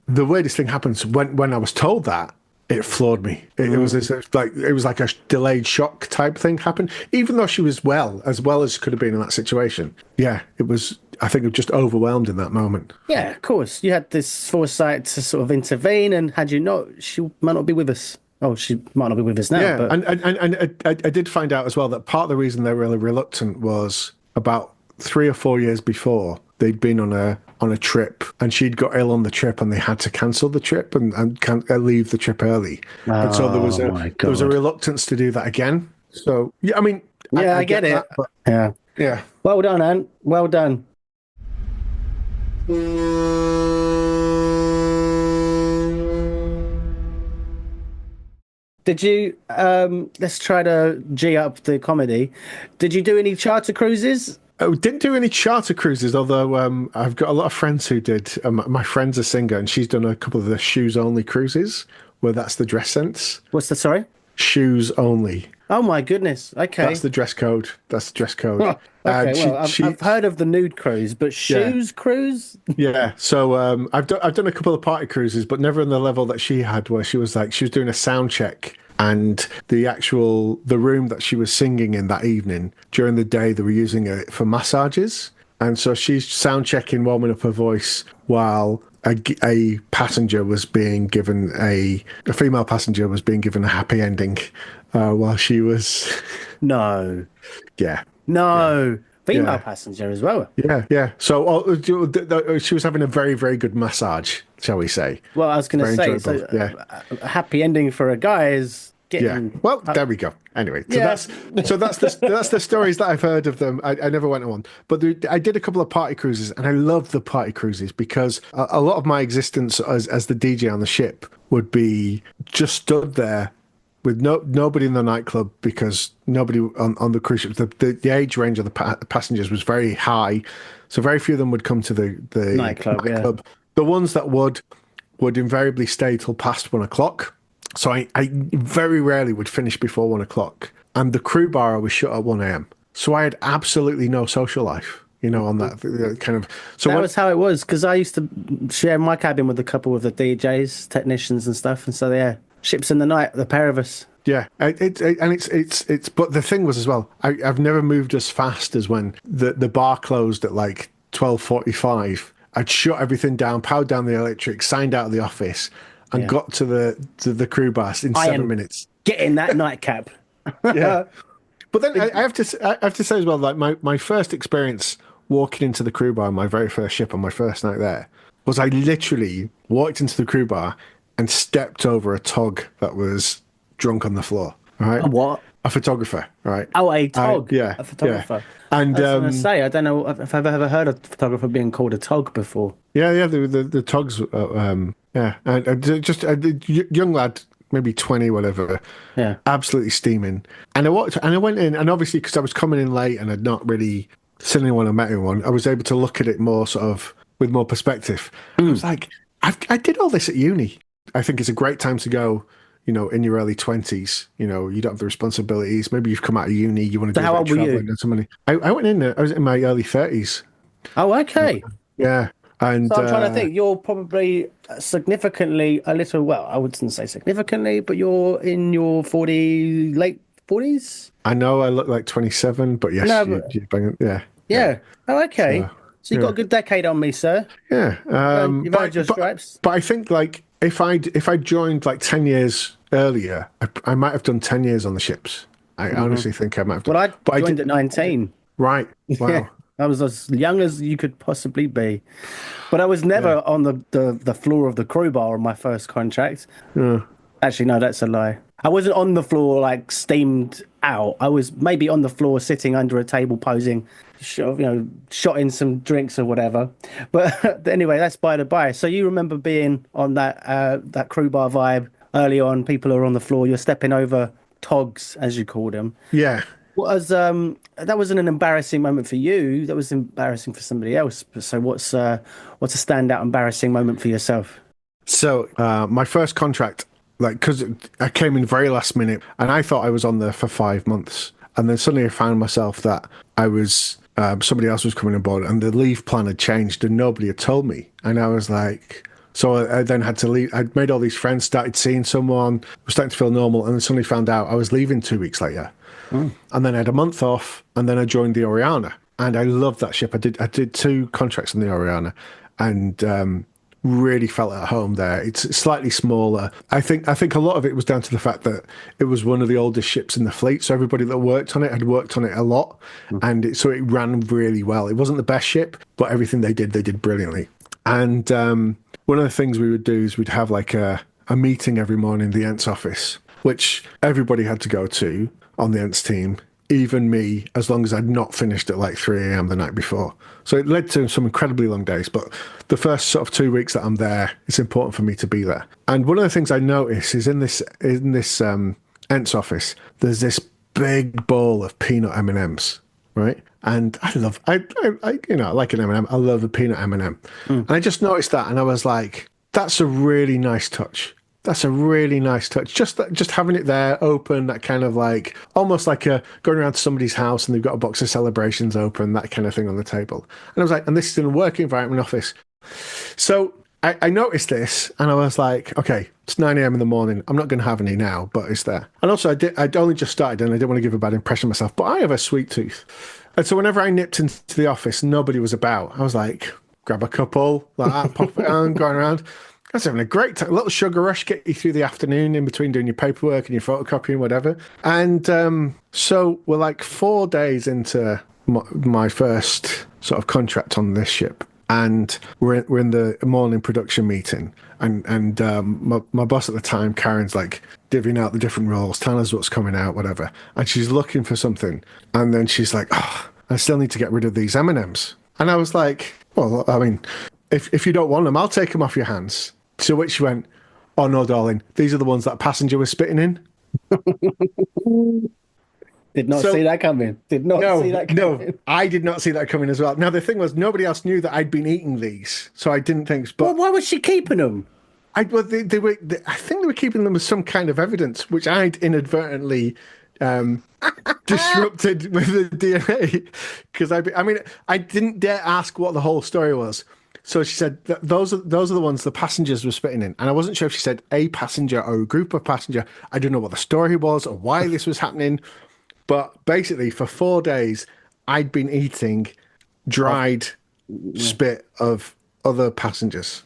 the weirdest thing happens when I was told that, it floored me. It was like a delayed shock type thing happened, even though she was as well as could have been in that situation. Yeah, it was. I think it was just overwhelmed in that moment. Yeah, of course. You had this foresight to sort of intervene, and had you not, she might not be with us. Oh, she might not be with us now. Yeah, but... and I did find out as well that part of the reason they were really reluctant was about 3 or 4 years before, they'd been on a trip, and she'd got ill on the trip, and they had to cancel the trip and leave the trip early. And so there was a reluctance to do that again. So yeah, I mean, yeah, I get it. That, yeah. Well done, Ant. Well done. Did you, let's try to G up the comedy. Did you do any charter cruises? I didn't do any charter cruises, although I've got a lot of friends who did. My friend's a singer, and she's done a couple of the shoes-only cruises, where that's the dress sense. What's the, sorry? Shoes only. Oh, my goodness. Okay. That's the dress code. Oh, okay, well, I've heard of the nude cruise, but shoes cruise? Yeah, so I've done a couple of party cruises, but never on the level that she had, where she was doing a sound check, and the room that she was singing in that evening, during the day they were using it for massages, and so she's sound checking, warming up her voice, while a passenger was being given a female passenger was being given a happy ending while she was No. Yeah. No. Yeah. female Yeah. passenger as well. Yeah, yeah. So she was having a very, very good massage, shall we say? Well, I was going to Very say, enjoyable. so Yeah, a happy ending for a guy is yeah. getting. Well, there we go. Anyway, so Yeah. that's the stories that I've heard of them. I never went on, but I did a couple of party cruises, and I love the party cruises because a lot of my existence as the DJ on the ship would be just stood there with nobody in the nightclub, because nobody on the cruise ship, the age range of the passengers was very high, so very few of them would come to the Nightclub, yeah. The ones that would invariably stay till past 1 o'clock. So I very rarely would finish before 1 o'clock, and the crew bar was shut at 1 a.m. So I had absolutely no social life, on that kind of. So That was how it was, because I used to share my cabin with a couple of the DJs, technicians, and stuff, and so yeah, ships in the night, the pair of us. Yeah, it's. But the thing was as well, I've never moved as fast as when the bar closed at like 12:45. I'd shut everything down, powered down the electric, signed out of the office, and got to the crew bar in 7 minutes. Getting that nightcap. Yeah, but then I have to say as well, like my first experience walking into the crew bar on my very first ship on my first night there was I literally walked into the crew bar and stepped over a tog that was drunk on the floor. All right. A what? A photographer, right? Oh, a tog. Yeah. A photographer. Yeah. And I was going to say, I don't know if I've ever heard of a photographer being called a tog before. yeah, the togs, yeah, and just a young lad, maybe 20, whatever. Yeah. Absolutely steaming. And I went in, and obviously because I was coming in late and I'd not really seen anyone or met anyone, I was able to look at it more sort of with more perspective. I was like, I did all this at uni. I think it's a great time to go, in your early 20s. You don't have the responsibilities. Maybe you've come out of uni, you want to do how a old bit of were you? traveling and some money. I went in there, I was in my early 30s. Oh, okay. Yeah. And So I'm trying to think. You're probably significantly a little, well, I wouldn't say significantly, but you're in your late 40s? I know I look like 27, but yes, No, but- you bang it. Yeah. Yeah. Oh, okay. So you've got a good decade on me, sir. Yeah. You've earned your stripes. But I think like if I joined like 10 years earlier, I might have done 10 years on the ships. I honestly think I might have done. Well, but I joined at 19. Right. Wow. Yeah. I was as young as you could possibly be. But I was never on the floor of the crew bar on my first contract. Actually, no, that's a lie. I wasn't on the floor like steamed out. I was maybe on the floor sitting under a table posing, shotting some drinks or whatever. But anyway, that's by the by. So you remember being on that crew bar vibe early on. People are on the floor. You're stepping over togs, as you called them. Yeah. That wasn't an embarrassing moment for you. That was embarrassing for somebody else. So what's a standout embarrassing moment for yourself? So my first contract, like, because I came in very last minute, and I thought I was on there for 5 months, and then suddenly I found myself that I was somebody else was coming aboard, and the leave plan had changed, and nobody had told me, and I was like. So I then had to leave. I'd made all these friends, started seeing someone, was starting to feel normal, and then suddenly found out I was leaving 2 weeks later. And then I had a month off, and then I joined the Oriana, and I loved that ship. I did 2 contracts on the Oriana, and really felt at home there. It's slightly smaller. I think a lot of it was down to the fact that it was one of the oldest ships in the fleet, so everybody that worked on it had worked on it a lot, and so it ran really well. It wasn't the best ship, but everything they did brilliantly. And one of the things we would do is we'd have like a meeting every morning in the Ents office, which everybody had to go to on the Ents team, even me, as long as I'd not finished at like 3 a.m. the night before. So it led to some incredibly long days, but the first sort of 2 weeks that I'm there, it's important for me to be there. And one of the things I notice is in this Ents office, there's this big bowl of peanut M&Ms, right? And I like an M&M. I love a peanut M&M. And I just noticed that, and I was like, that's a really nice touch. That's a really nice touch. Just having it there open, that kind of like, almost like going around to somebody's house and they've got a box of Celebrations open, that kind of thing on the table. And I was like, and this is in a work environment office. So I noticed this, and I was like, okay, it's 9 a.m. in the morning. I'm not going to have any now, but it's there. And also, I'd only just started, and I didn't want to give a bad impression of myself, but I have a sweet tooth. And so whenever I nipped into the office, nobody was about. I was like, grab a couple, like that, pop it on, going around. I was having a great time. A little sugar rush, get you through the afternoon in between doing your paperwork and your photocopying, whatever. And so we're like 4 days into my first sort of contract on this ship, and we're in the morning production meeting, and my boss at the time, Karen's like divvying out the different roles, telling us what's coming out, whatever, and she's looking for something, and then she's like, "Oh, I still need to get rid of these M&Ms," and I was like, "Well, I mean, if you don't want them, I'll take them off your hands." To which she went, "Oh no, darling, these are the ones that passenger was spitting in." Did not see that coming. Did not see that coming. No, I did not see that coming as well. Now, the thing was, nobody else knew that I'd been eating these, so I didn't think... But well, why was she keeping them? I think they were keeping them as some kind of evidence, which I'd inadvertently disrupted with the DNA. Because I didn't dare ask what the whole story was. So she said, those are the ones the passengers were spitting in. And I wasn't sure if she said a passenger or a group of passenger. I don't know what the story was or why this was happening. But basically, for 4 days, I'd been eating dried spit of other passengers.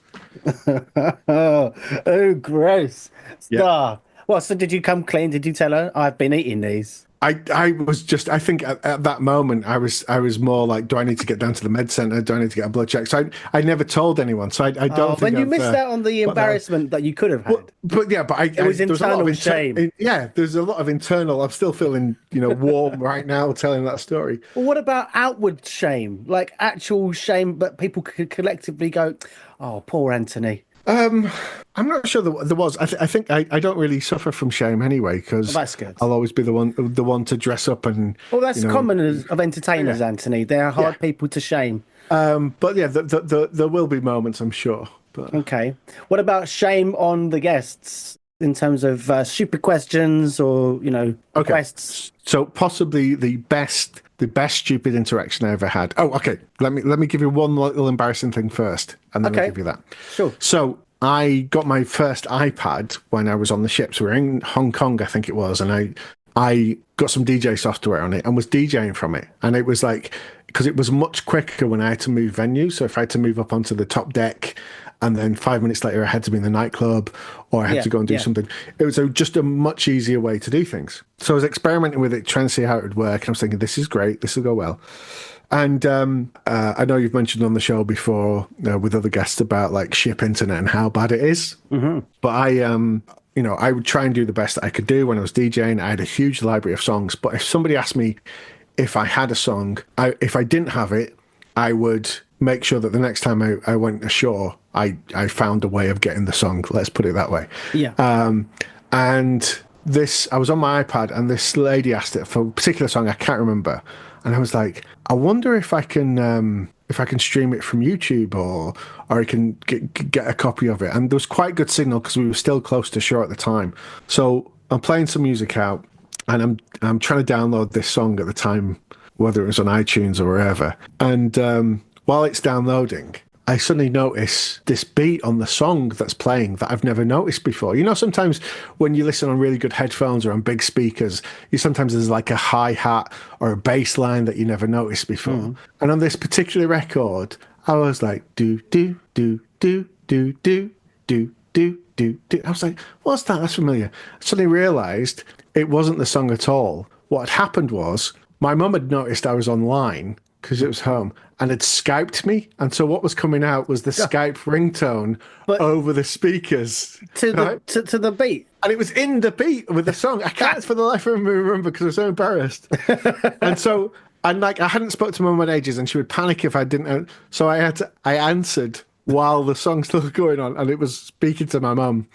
Oh, gross. Yeah. Well, so did you come clean? Did you tell her, I've been eating these? I was just, I think at that moment, I was more like, do I need to get down to the med centre? Do I need to get a blood check? So I never told anyone. So I don't think But you missed out on the embarrassment that you could have had. But it was internal shame. There's a lot of internal. I'm still feeling, warm right now telling that story. Well, what about outward shame? Like actual shame, but people could collectively go, oh, poor Anthony. I'm not sure there was. I think I don't really suffer from shame anyway, because that's good. I'll always be the one to dress up and. Well, that's common of entertainers, Anthony. They are hard people to shame. But yeah, there will be moments, I'm sure. But... Okay. What about shame on the guests in terms of stupid questions or requests? So possibly the best stupid interaction I ever had. Oh, okay. Let me give you one little embarrassing thing first, and then I'll give you that. Sure. So I got my first iPad when I was on the ship. So we were in Hong Kong, I think it was, and I got some DJ software on it and was DJing from it. And it was like, because it was much quicker when I had to move venues. So if I had to move up onto the top deck, and then 5 minutes later I had to be in the nightclub, or I had to go and do something. It was just a much easier way to do things. So I was experimenting with it, trying to see how it would work. And I was thinking, this is great. This will go well. And I know you've mentioned on the show before with other guests about like ship internet and how bad it is. Mm-hmm. But I would try and do the best that I could do when I was DJing. I had a huge library of songs. But if somebody asked me if I had a song, if I didn't have it, I would make sure that the next time I went ashore, I found a way of getting the song. Let's put it that way. Yeah. And I was on my iPad, and this lady asked it for a particular song I can't remember, and I was like, I wonder if I can stream it from YouTube, or I can get a copy of it. And there was quite good signal because we were still close to shore at the time. So I'm playing some music out, and I'm trying to download this song at the time, whether it was on iTunes or wherever. And while it's downloading, I suddenly notice this beat on the song that's playing that I've never noticed before. Sometimes when you listen on really good headphones or on big speakers, sometimes there's like a hi-hat or a bass line that you never noticed before. Mm. And on this particular record, I was like, do, do, do, do, do, do, do, do, do, do. I was like, what's that? That's familiar. I suddenly realised it wasn't the song at all. What had happened was my mum had noticed I was online because it was home, and had Skyped me. And so what was coming out was the Skype ringtone over the speakers. To the beat. And it was in the beat with the song. I can't for the life of me remember because I was so embarrassed. And I hadn't spoken to Mum in ages, and she would panic if I didn't. So I answered while the song's still going on, and it was speaking to my mum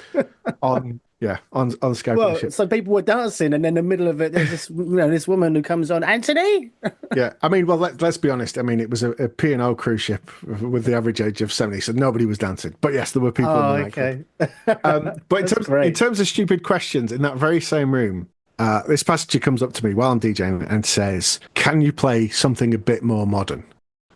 on Skype. Well, so people were dancing, and in the middle of it, there's this, this woman who comes on, Anthony. Yeah, I mean, well, let's be honest. I mean, it was a P&O cruise ship with the average age of 70, so nobody was dancing. But yes, there were people. In the nightclub. But in terms of stupid questions, in that very same room, this passenger comes up to me while I'm DJing and says, "Can you play something a bit more modern?"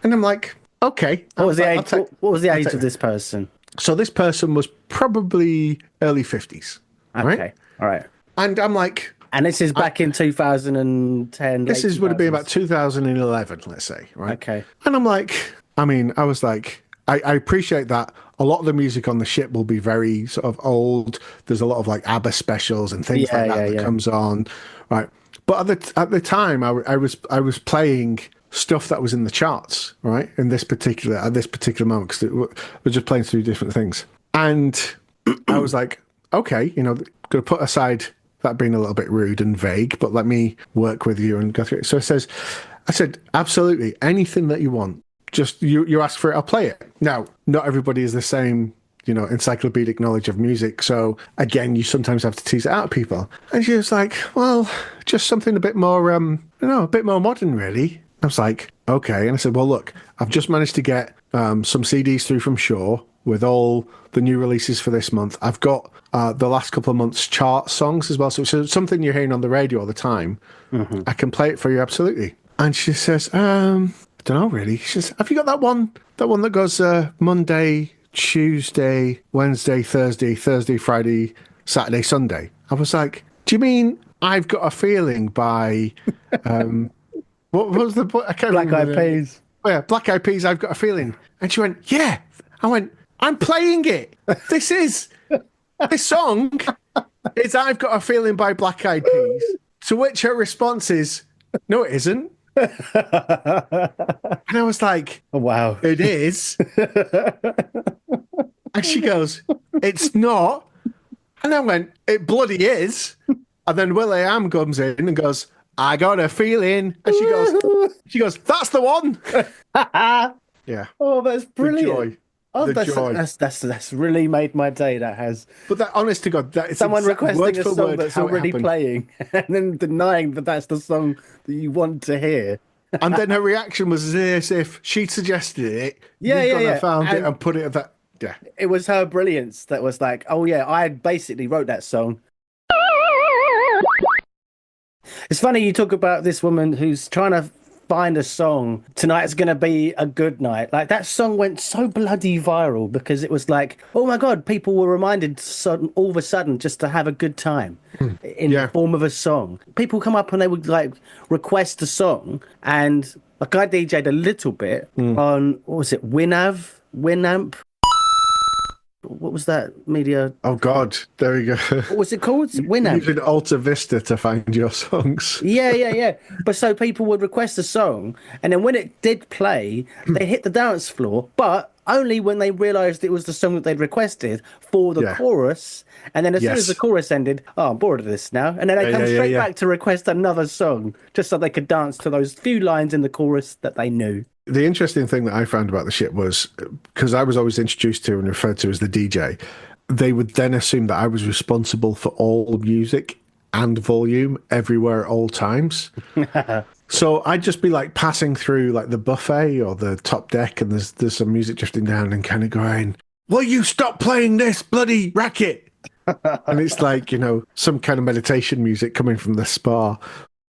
And I'm like, "Okay." What was the age of this person? So this person was probably early 50s. Okay. All right. And I'm like... And this is back in 2010. This would have been about 2011, let's say, right? Okay. And I'm like... I was like... I appreciate that a lot of the music on the ship will be very sort of old. There's a lot of like ABBA specials and things like that comes on, right? But at the time, I was playing stuff that was in the charts, right? At this particular moment, because we're just playing through different things. And I was like, okay, going to put aside that being a little bit rude and vague, but let me work with you and go through it. So I said, absolutely, anything that you want. Just you ask for it, I'll play it. Now, not everybody is the same, encyclopedic knowledge of music. So again, you sometimes have to tease it out of people. And she was like, well, just something a bit more, a bit more modern, really. I was like, okay. And I said, well, look, I've just managed to get some CDs through from Shaw with all the new releases for this month. I've got the last couple of months' chart songs as well. So it's something you're hearing on the radio all the time. Mm-hmm. I can play it for you, absolutely. And she says, I don't know, really. She says, have you got that one that goes Monday, Tuesday, Wednesday, Thursday, Friday, Saturday, Sunday? I was like, do you mean I've Got a Feeling by, what was the, I can't Black remember. Eyed Peas. Oh, yeah, Black Eyed Peas, I've Got a Feeling. And she went, yeah. I went, I'm playing it. This song is I've Got a Feeling by Black Eyed Peas. To which her response is, no, it isn't. And I was like, oh, wow, it is. And she goes, it's not. And I went, it bloody is. And then Will.i.am comes in and goes, I got a feeling. And she goes, that's the one. Yeah. Oh, that's brilliant. The joy. Oh, the joy. That's really made my day. That has. But that, honest to God, that is someone requesting a song that's already happened. Playing, and then denying that that's the song that you want to hear. And then her reaction was as if she'd suggested it. Yeah. Found it and put it at that. Yeah. It was her brilliance that was like, oh yeah, I basically wrote that song. It's funny you talk about this woman who's trying to find a song. Tonight's going to be a good night. Like, that song went so bloody viral because it was like, oh my God, people were reminded all of a sudden just to have a good time in the form of a song. People come up and they would like request a song, and like I DJ'd a little bit on, what was it, Winamp? What was that media? Oh God, there we go. What was it called? Winamp. Using Alta Vista to find your songs. Yeah. But so people would request a song, and then when it did play, they hit the dance floor, but only when they realised it was the song that they'd requested for the chorus. And then as soon as the chorus ended, oh, I'm bored of this now. And then they come straight back to request another song, just so they could dance to those few lines in the chorus that they knew. The interesting thing that I found about the shit was, because I was always introduced to and referred to as the DJ, they would then assume that I was responsible for all music and volume everywhere at all times. So I'd just be like passing through like the buffet or the top deck, and there's some music drifting down and kind of going, will you stop playing this bloody racket? And it's like, some kind of meditation music coming from the spa.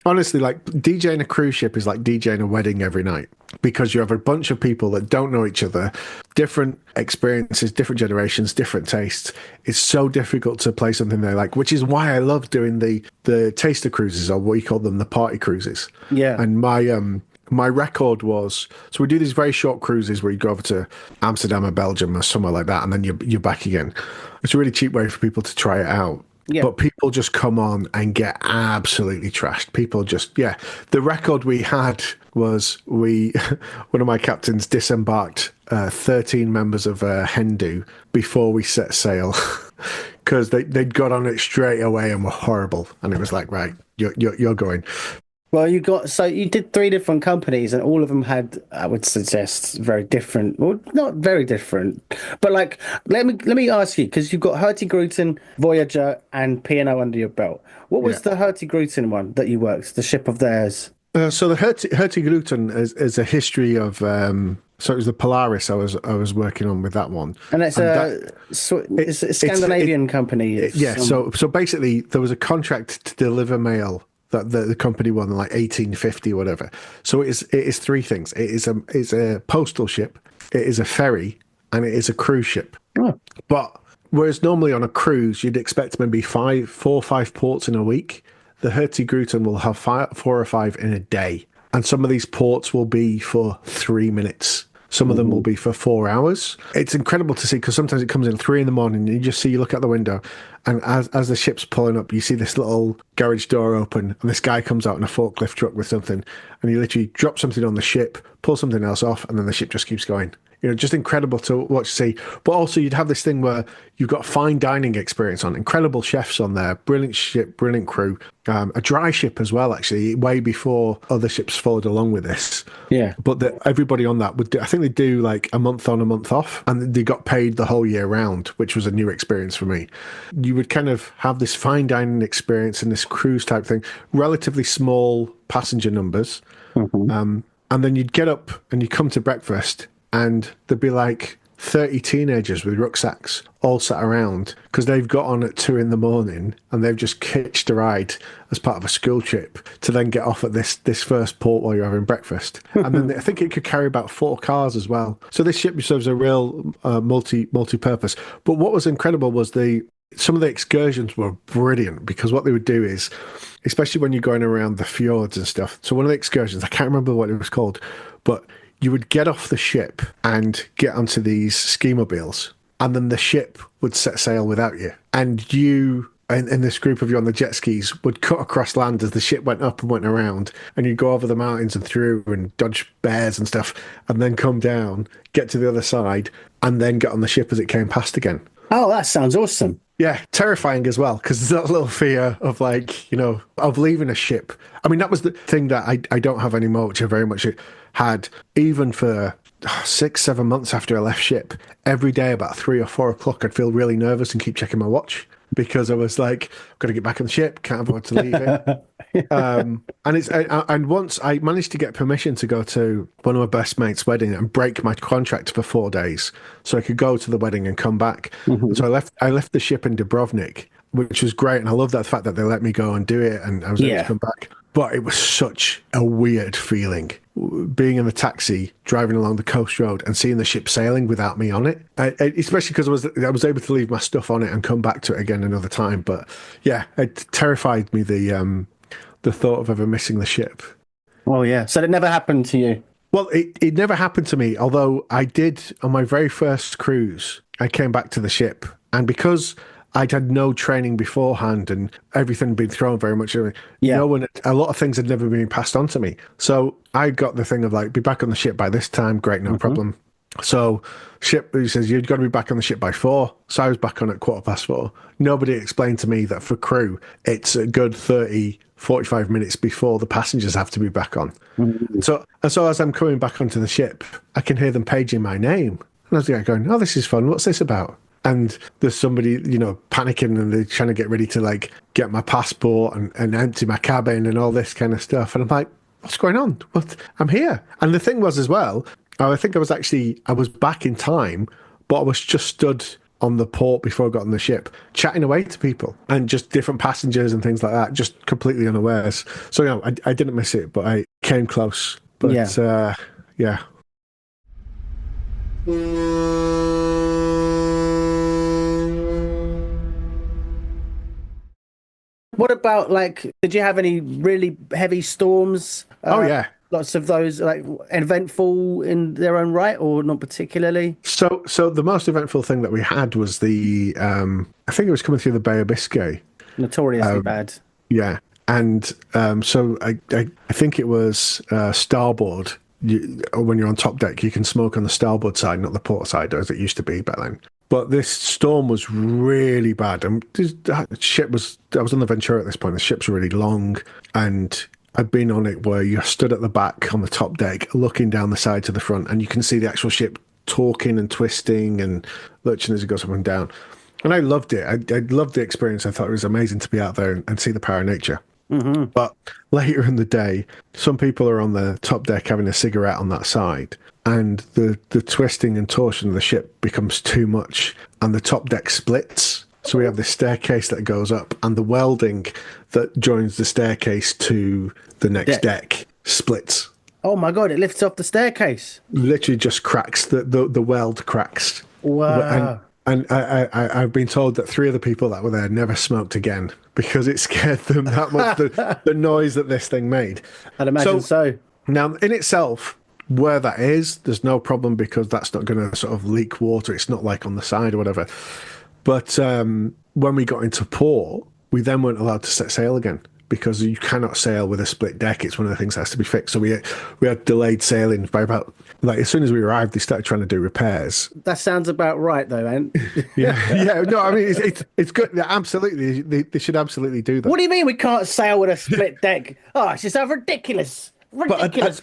Honestly, like DJing a cruise ship is like DJing a wedding every night, because you have a bunch of people that don't know each other, different experiences, different generations, different tastes. It's so difficult to play something they like, which is why I love doing the taster cruises, or what we call them, the party cruises. Yeah. And my record was, so we do these very short cruises where you go over to Amsterdam or Belgium or somewhere like that, and then you're back again. It's a really cheap way for people to try it out. Yeah. But people just come on and get absolutely trashed. People just, The record we had was one of my captains disembarked 13 members of Hindu before we set sail, because they'd got on it straight away and were horrible. And it was like, right, you're going. Well, you did 3 different companies, and all of them had, I would suggest, very different. Well, not very different, but like, let me ask you, because you've got Hurtigruten, Voyager, and P&O under your belt. What was the Hurtigruten one that you worked? The ship of theirs. So the Hurtigruten is a history of. So it was the Polaris I was working on with that one, and it's a Scandinavian company. So basically, there was a contract to deliver mail that the company won in like 1850 or whatever. So it is 3 things. It's a postal ship, it is a ferry, and it is a cruise ship. Oh. But whereas normally on a cruise you'd expect maybe 4 or 5 ports in a week, the Hurtigruten will have 4 or 5 in a day, and some of these ports will be for 3 minutes. Some of them will be for 4 hours. It's incredible to see because sometimes it comes in 3 a.m. and you look out the window, and as the ship's pulling up, you see this little garage door open, and this guy comes out in a forklift truck with something, and he literally drops something on the ship, pulls something else off, and then the ship just keeps going. Just incredible to watch, see. But also you'd have this thing where you've got fine dining experience on, incredible chefs on there, brilliant ship, brilliant crew, a dry ship as well, actually, way before other ships followed along with this. Yeah. But everybody on that would do, I think they do like a month on, a month off, and they got paid the whole year round, which was a new experience for me. You would kind of have this fine dining experience and this cruise type thing, relatively small passenger numbers. And then you'd get up and you come to breakfast, and there'd be like 30 teenagers with rucksacks all sat around because they've got on at 2 a.m. and they've just hitched a ride as part of a school trip to then get off at this first port while you're having breakfast. And then I think it could carry about 4 cars as well. So this ship serves a real multi-purpose. But what was incredible was some of the excursions were brilliant because what they would do is, especially when you're going around the fjords and stuff. So one of the excursions, I can't remember what it was called, but you would get off the ship and get onto these ski mobiles, and then the ship would set sail without you. And you, and this group of you on the jet skis, would cut across land as the ship went up and went around, and you'd go over the mountains and through and dodge bears and stuff, and then come down, get to the other side, and then get on the ship as it came past again. Oh, that sounds awesome. Yeah, terrifying as well, because there's that little fear of of leaving a ship. I mean, that was the thing that I don't have anymore, which I very much had, even for 6-7 months after I left ship. Every day about 3 or 4 o'clock, I'd feel really nervous and keep checking my watch because I was like, I've got to get back on the ship, can't afford to leave it. And once I managed to get permission to go to one of my best mates' wedding and break my contract for 4 days so I could go to the wedding and come back. So I left the ship in Dubrovnik, which was great, and I love that fact that they let me go and do it, and I was able to come back. But it was such a weird feeling, being in the taxi, driving along the coast road and seeing the ship sailing without me on it. Especially because I was able to leave my stuff on it and come back to it again another time. But yeah, it terrified me, the thought of ever missing the ship. Well, yeah. So it never happened to you? Well, it never happened to me, although I did, on my very first cruise, I came back to the ship. And because I'd had no training beforehand and everything had been thrown very much. A lot of things had never been passed on to me. So I got the thing of like, be back on the ship by this time. Great, no problem. So he says, you've got to be back on the ship by 4. So I was back on at 4:15. Nobody explained to me that for crew, it's a good 45 minutes before the passengers have to be back on. So as I'm coming back onto the ship, I can hear them paging my name. And I was going, oh, this is fun. What's this about? And there's somebody, panicking, and they're trying to get ready to like get my passport and empty my cabin and all this kind of stuff. And I'm like, what's going on? What? I'm here. And the thing was as well, I think I was back in time, but I was just stood on the port before I got on the ship, chatting away to people and just different passengers and things like that, just completely unawares. So, I didn't miss it, but I came close. But yeah. What about, did you have any really heavy storms? Oh, yeah. Lots of those, eventful in their own right, or not particularly? So the most eventful thing that we had was I think it was coming through the Bay of Biscay. Notoriously bad. Yeah. And so I think it was starboard. When you're on top deck, you can smoke on the starboard side, not the port side, as it used to be back then. But this storm was really bad. And I was on the Ventura at this point. The ship's really long, and I'd been on it where you're stood at the back on the top deck, looking down the side to the front, and you can see the actual ship talking and twisting and lurching as it goes up and down. And I loved it. I loved the experience. I thought it was amazing to be out there and see the power of nature. But later in the day, some people are on the top deck having a cigarette on that side, and the twisting and torsion of the ship becomes too much, and the top deck splits. So we have this staircase that goes up, and the welding that joins the staircase to the next deck splits. Oh my God, it lifts off the staircase. Literally just cracks. The weld cracks. Wow. And I've been told that 3 of the people that were there never smoked again because it scared them that much, the noise that this thing made. I'd imagine so. Now, in itself, where that is, there's no problem because that's not going to sort of leak water. It's not like on the side or whatever. But when we got into port, we then weren't allowed to set sail again because you cannot sail with a split deck. It's one of the things that has to be fixed. So we had delayed sailing by about, like, as soon as we arrived, they started trying to do repairs. That sounds about right, though, Ant. Yeah. No, I mean, it's good. Absolutely. They should absolutely do that. What do you mean we can't sail with a split deck? Oh, it's just a ridiculous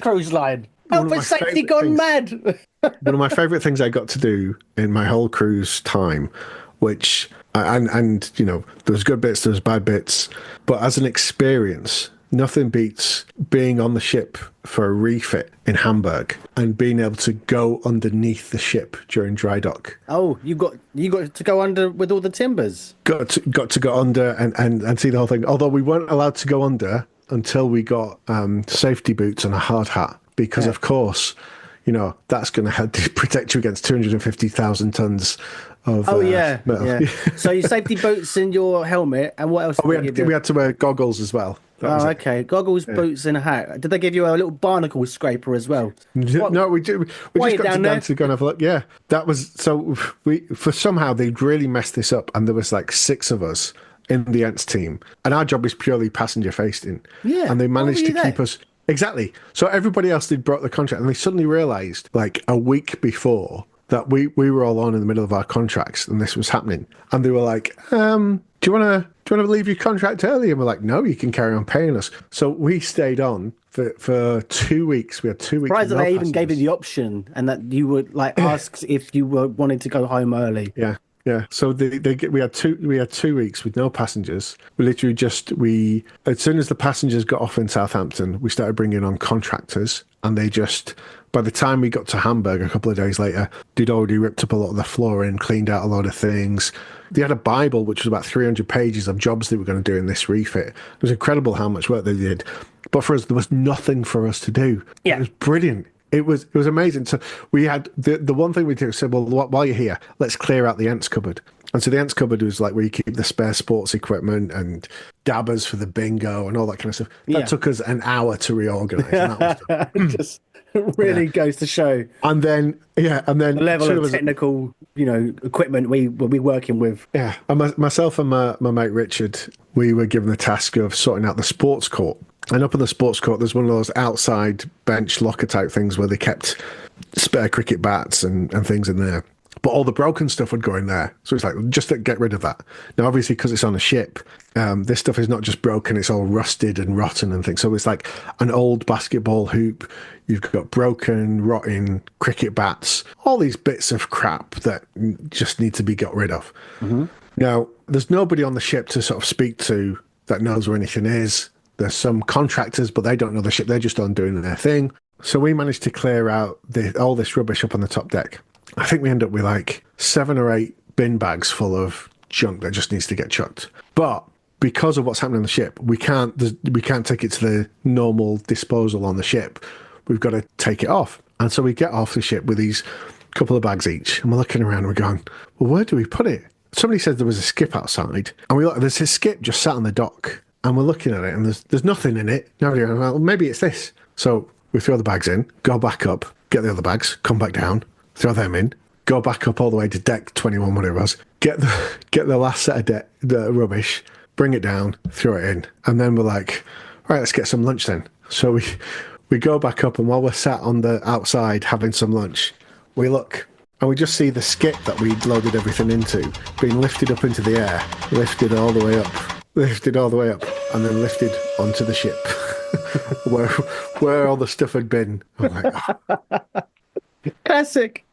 cruise line. Health and safety gone mad. One of my favourite things I got to do in my whole cruise time, which, and you know, there was good bits, there was bad bits, but as an experience, nothing beats being on the ship for a refit in Hamburg and being able to go underneath the ship during dry dock. Oh, you got to go under with all the timbers. Got to go under and see the whole thing. Although we weren't allowed to go under until we got safety boots and a hard hat, because of course, you know, that's going to help protect you against 250,000 tons of metal. Yeah. So your safety boots and your helmet, and what else? We had to wear goggles as well. Okay. Goggles, boots, and a hat. Did they give you a little barnacle scraper as well? No, we did. We just got down to go and have a look. Yeah, that was so. Somehow they'd really messed this up, and there was like 6 of us in the Ants team, and our job is purely passenger facing. Yeah, and they managed to keep us. Exactly. So everybody else did broke the contract, and they suddenly realised, like a week before, that we were all on in the middle of our contracts, and this was happening. And they were like, "Do you want to leave your contract early?" And we're like, "No, you can carry on paying us." So we stayed on for 2 weeks. We had 2 weeks. Surprised that they even gave you the option, and that you would like ask if you were wanting to go home early. Yeah. Yeah, so we had 2 weeks with no passengers. We literally as soon as the passengers got off in Southampton, we started bringing on contractors, and they just, by the time we got to Hamburg a couple of days later, they'd already ripped up a lot of the flooring, cleaned out a lot of things. They had a Bible, which was about 300 pages of jobs they were going to do in this refit. It was incredible how much work they did. But for us, there was nothing for us to do. Yeah. It was brilliant. It was amazing. So we had the one thing we did was said, well, while you're here, let's clear out the Ants cupboard. And so the Ants cupboard was like where you keep the spare sports equipment and dabbers for the bingo and all that kind of stuff. That took us an hour to reorganise. And that was just really goes to show. And then the level of technical, equipment we'll be working with. Yeah, and myself and my mate Richard, we were given the task of sorting out the sports court. And up in the sports court, there's one of those outside bench locker type things where they kept spare cricket bats and things in there. But all the broken stuff would go in there. So it's like, just to get rid of that. Now, obviously, because it's on a ship, this stuff is not just broken, it's all rusted and rotten and things. So it's like an old basketball hoop. You've got broken, rotting cricket bats, all these bits of crap that just need to be got rid of. Mm-hmm. Now, there's nobody on the ship to sort of speak to that knows where anything is. There's some contractors, but they don't know the ship. They're just on doing their thing. So we managed to clear out all this rubbish up on the top deck. I think we end up with like 7 or 8 bin bags full of junk that just needs to get chucked. But because of what's happening on the ship, we can't take it to the normal disposal on the ship. We've got to take it off. And so we get off the ship with these couple of bags each, and we're looking around and we're going, well, where do we put it? Somebody said there was a skip outside, and we look, there's a skip just sat on the dock. And we're looking at it, and there's nothing in it. Nobody, well, maybe it's this. So we throw the bags in, go back up, get the other bags, come back down, throw them in, go back up all the way to deck 21, whatever it was, get the last set of the rubbish, bring it down, throw it in, and then we're like, all right, let's get some lunch then. So we go back up, and while we're sat on the outside having some lunch, we look, and we just see the skip that we'd loaded everything into being lifted up into the air, lifted all the way up, and then lifted onto the ship where all the stuff had been. I'm like, classic.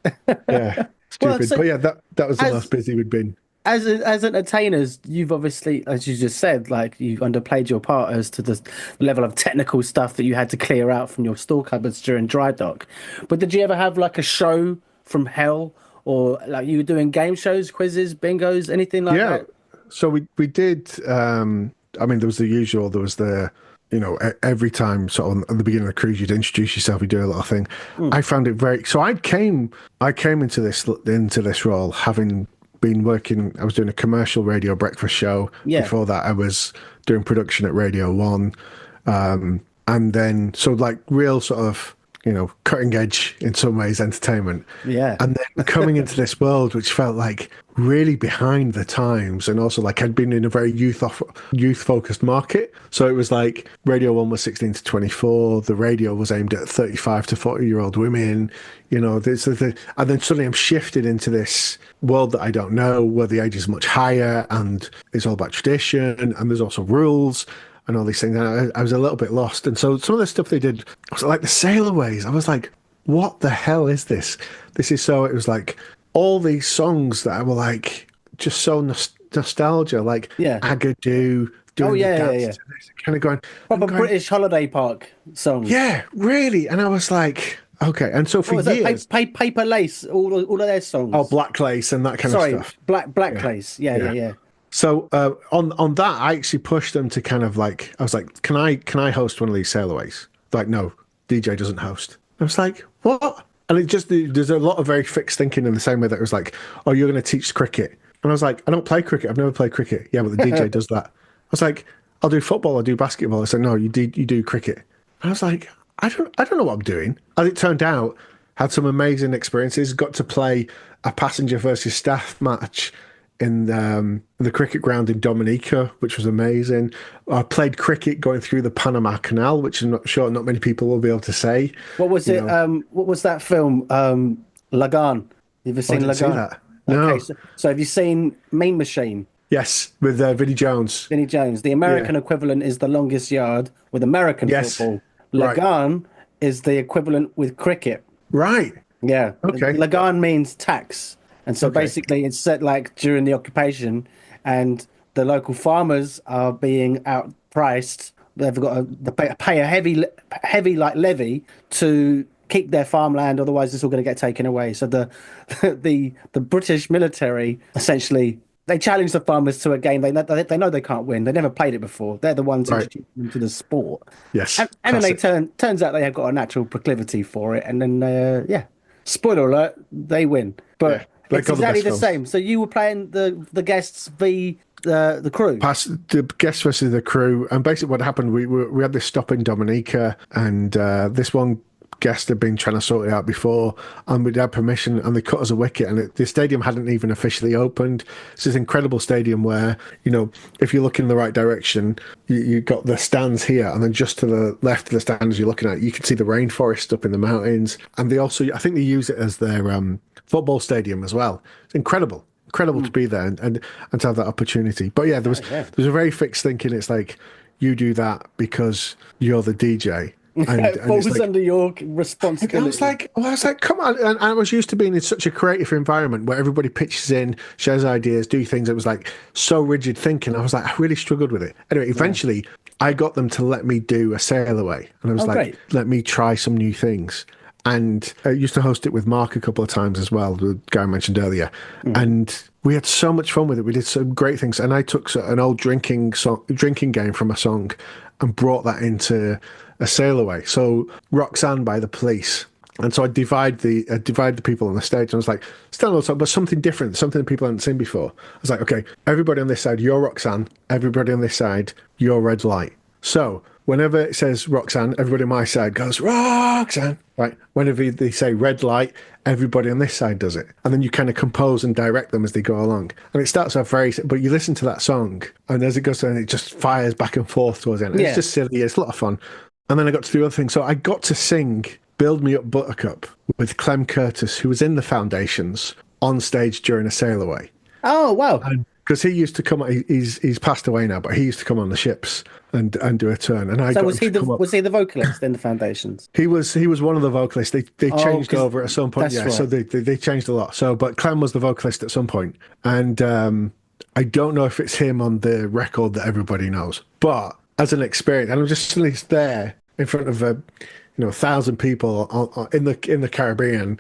Yeah, stupid. Well, so, but yeah, that was the last busy we'd been. As entertainers, you've obviously, as you just said, like you've underplayed your part as to the level of technical stuff that you had to clear out from your store cupboards during dry dock. But did you ever have like a show from hell, or like you were doing game shows, quizzes, bingos, anything like that? So we did, I mean, there was the usual, there was the, every time sort of at the beginning of the cruise, you'd introduce yourself, you do a little thing. I found it so I came into this role having been working, I was doing a commercial radio breakfast show. Yeah. Before that, I was doing production at Radio 1. And then, so like real sort of cutting edge in some ways entertainment. Yeah. And then coming into this world, which felt like really behind the times, and also like I'd been in a very youth focused market. So it was like Radio 1 was 16 to 24. The radio was aimed at 35 to 40-year-old women. And then suddenly I'm shifted into this world that I don't know, where the age is much higher, and it's all about tradition, and there's also rules and all these things. And I was a little bit lost. And so some of the stuff they did was like the Sailorways. I was like, what the hell is this? It was like all these songs that were like just so nostalgia, like Agadoo, doing the dance to this, kind of going proper British holiday park songs. Yeah, really. And I was like, okay. And so for years, Paper Lace, all of their songs. Oh, Black Lace and that kind of stuff. Black Lace. Yeah. So on that, I actually pushed them to kind of like, I was like, can I host one of these Sailorways? Like, no, DJ doesn't host. I was like, what? And there's a lot of very fixed thinking in the same way that it was like, oh, you're going to teach cricket. And I was like, I don't play cricket. I've never played cricket. Yeah, but the DJ does that. I was like, I'll do football. I'll do basketball. I said, no, you do cricket. And I was like, I don't know what I'm doing. As it turned out, had some amazing experiences. Got to play a passenger versus staff match in the cricket ground in Dominica, which was amazing. I played cricket going through the Panama Canal, which I'm not sure not many people will be able to say. What was it? What was that film? Lagan. You ever seen Lagan? That. No. Okay, so have you seen Mean Machine? Yes, with Vinnie Jones. Vinnie Jones. The American equivalent is the longest yard with American football. Lagan is the equivalent with cricket. Right. Yeah. Okay. Lagan means tax. And so basically it's set like during the occupation, and the local farmers are being outpriced. They've got to pay a heavy like levy to keep their farmland, otherwise it's all going to get taken away. So the British military essentially, they challenge the farmers to a game they know they can't win. They never played it before. They're the ones introducing them to the sport. Yes. And then turns out they have got a natural proclivity for it. And then, spoiler alert, they win. But it's exactly the same. So you were playing the guests v the crew. The guests versus the crew. And basically what happened, we had this stop in Dominica, and this one guest had been trying to sort it out before, and we'd had permission, and they cut us a wicket, and the stadium hadn't even officially opened. It's this incredible stadium where, if you look in the right direction, you got the stands here, and then just to the left of the stands you're looking at, you can see the rainforest up in the mountains. And they also, I think they use it as their football stadium as well. It's incredible to be there and to have that opportunity. But yeah, there was a very fixed thinking. It's like, you do that because you're the DJ. And falls under your responsibility. I was like, come on. And I was used to being in such a creative environment where everybody pitches in, shares ideas, do things. It was like so rigid thinking. I was like, I really struggled with it. Anyway, eventually I got them to let me do a sail away. And I was let me try some new things. And I used to host it with Mark a couple of times as well, the guy I mentioned earlier. And we had so much fun with it. We did some great things. And I took an old drinking game from a song and brought that into a sail away. So Roxanne by The Police. And so I divide the people on the stage, and I was like, still no, but something different, something that people hadn't seen before. I was like, okay, everybody on this side, you're Roxanne. Everybody on this side, you're Red Light. So whenever it says Roxanne, everybody on my side goes, Roxanne, right? Whenever they say Red Light, everybody on this side does it. And then you kind of compose and direct them as they go along. And it starts off but you listen to that song, and as it goes on, it just fires back and forth towards the end. It's just silly. It's a lot of fun. And then I got to do other things. So I got to sing Build Me Up Buttercup with Clem Curtis, who was in the Foundations, on stage during a sail away. Oh, wow. Because he used to come, he's passed away now, but he used to come on the ships and do a turn. And was he the vocalist in the Foundations? He was one of the vocalists. They changed over at some point. Right. So they changed a lot. So, but Clem was the vocalist at some point. And I don't know if it's him on the record that everybody knows, but as an experience, and I'm just suddenly there in front of 1,000 people in the Caribbean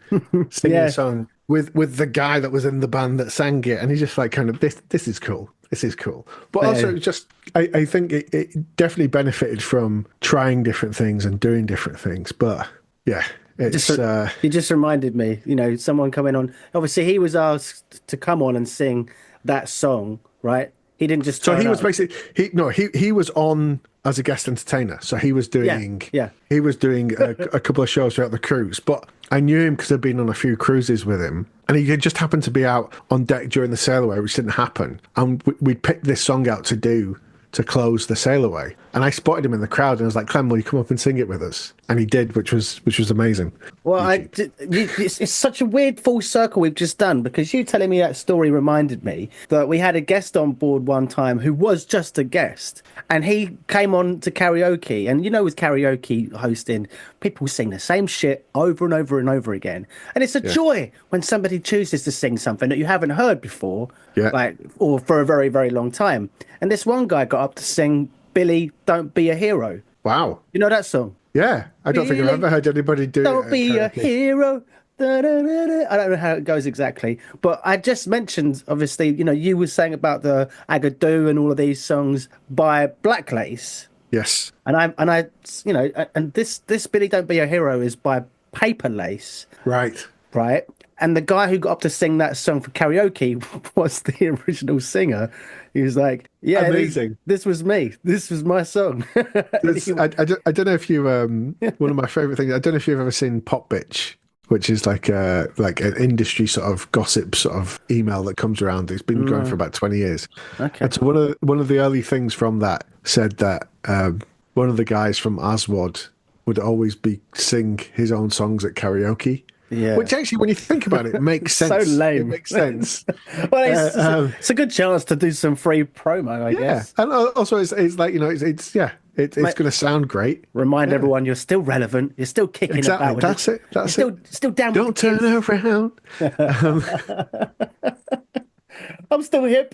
singing a song with the guy that was in the band that sang it, and he's just like, kind of, this is cool. This is cool. But also, just I think it definitely benefited from trying different things and doing different things. But yeah, it's you just reminded me, someone coming on. Obviously, he was asked to come on and sing that song, right? He didn't just. So turn he was up. basically he was on as a guest entertainer. So he was doing Yeah. he was doing a couple of shows throughout the cruise. But I knew him because I'd been on a few cruises with him, and he had just happened to be out on deck during the sail away, which didn't happen. And we'd picked this song out to close the sail away. And I spotted him in the crowd, and I was like, "Clem, will you come up and sing it with us?" And he did, which was amazing. Well, it's such a weird full circle we've just done, because you telling me that story reminded me that we had a guest on board one time who was just a guest, and he came on to karaoke. And with karaoke hosting, people sing the same shit over and over and over again. And it's a joy when somebody chooses to sing something that you haven't heard before, or for a very, very long time. And this one guy got up to sing Billy, Don't Be a Hero. Wow. You know that song? Yeah, I don't think I've ever heard anybody do it. Don't be a hero. Da, da, da, da. I don't know how it goes exactly, but I just mentioned, obviously, you were saying about the Agadoo and all of these songs by Black Lace. Yes. And this Billy Don't Be a Hero is by Paper Lace. Right. Right. And the guy who got up to sing that song for karaoke was the original singer. He was like, "Yeah, amazing. This was me. This was my song." I don't know if you one of my favorite things. I don't know if you've ever seen Pop Bitch, which is like an industry sort of gossip sort of email that comes around. It's been going for about 20 years. Okay. And so one of the early things from that said that one of the guys from Aswad would always sing his own songs at karaoke. Yeah. Which actually, when you think about it, makes sense. So lame. It makes sense. Well, it's a good chance to do some free promo, I guess. And also it's like, it's going to sound great. Remind everyone you're still relevant. You're still kicking Exactly. about. That's it. That's you're it. Still down. Don't turn around. I'm still hip.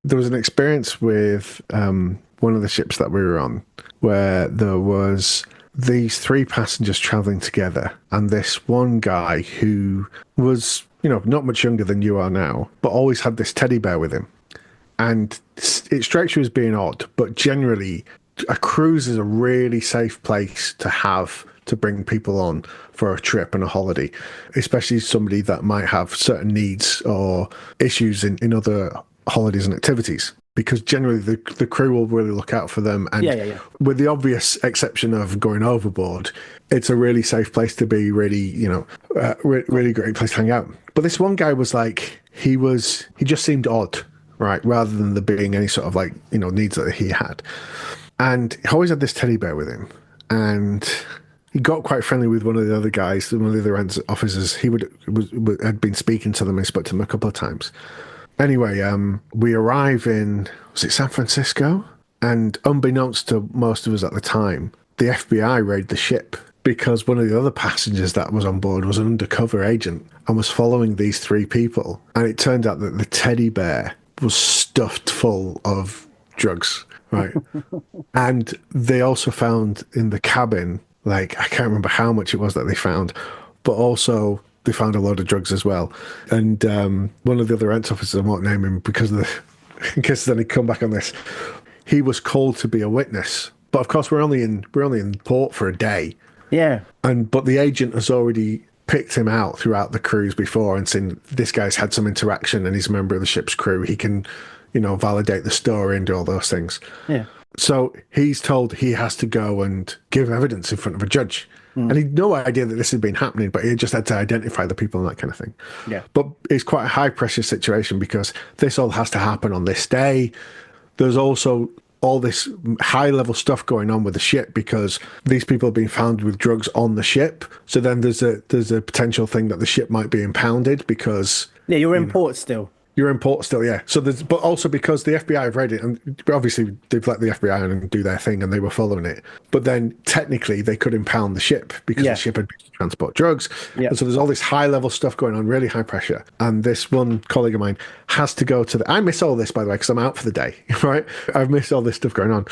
There was an experience with one of the ships that we were on where there was these three passengers traveling together, and this one guy who was, not much younger than you are now, but always had this teddy bear with him. And it strikes you as being odd, but generally a cruise is a really safe place to have to bring people on for a trip and a holiday, especially somebody that might have certain needs or issues in other holidays and activities, because generally the crew will really look out for them, and with the obvious exception of going overboard, it's a really safe place to be, really really great place to hang out. But this one guy was like, he just seemed odd, right, rather than there being any sort of needs that he had. And he always had this teddy bear with him, and he got quite friendly with one of the other guys, one of the other officers. He had been speaking to them and spoke to them a couple of times. Anyway, we arrive in, was it San Francisco? And unbeknownst to most of us at the time, the FBI raided the ship because one of the other passengers that was on board was an undercover agent and was following these three people. And it turned out that the teddy bear was stuffed full of drugs, right? And they also found in the cabin, I can't remember how much it was that they found, but also they found a load of drugs as well. And one of the other rent officers, I won't name him because in case then he'd come back on this, he was called to be a witness. But of course, we're only in port for a day. Yeah. But the agent has already picked him out throughout the cruise before and seen this guy's had some interaction and he's a member of the ship's crew. He can, validate the story and do all those things. Yeah. So he's told he has to go and give evidence in front of a judge. And he'd no idea that this had been happening, but he just had to identify the people and that kind of thing. Yeah. But it's quite a high pressure situation because this all has to happen on this day. There's also all this high level stuff going on with the ship because these people have been found with drugs on the ship. So then there's a potential thing that the ship might be impounded because you're in port still. You're in port still, yeah. So but also because the FBI have read it, and obviously they've let the FBI in and do their thing, and they were following it. But then technically they could impound the ship because the ship had been to transport drugs. Yeah. And so there's all this high level stuff going on, really high pressure. And this one colleague of mine has to go to I miss all this, by the way, because I'm out for the day, right? I've missed all this stuff going on.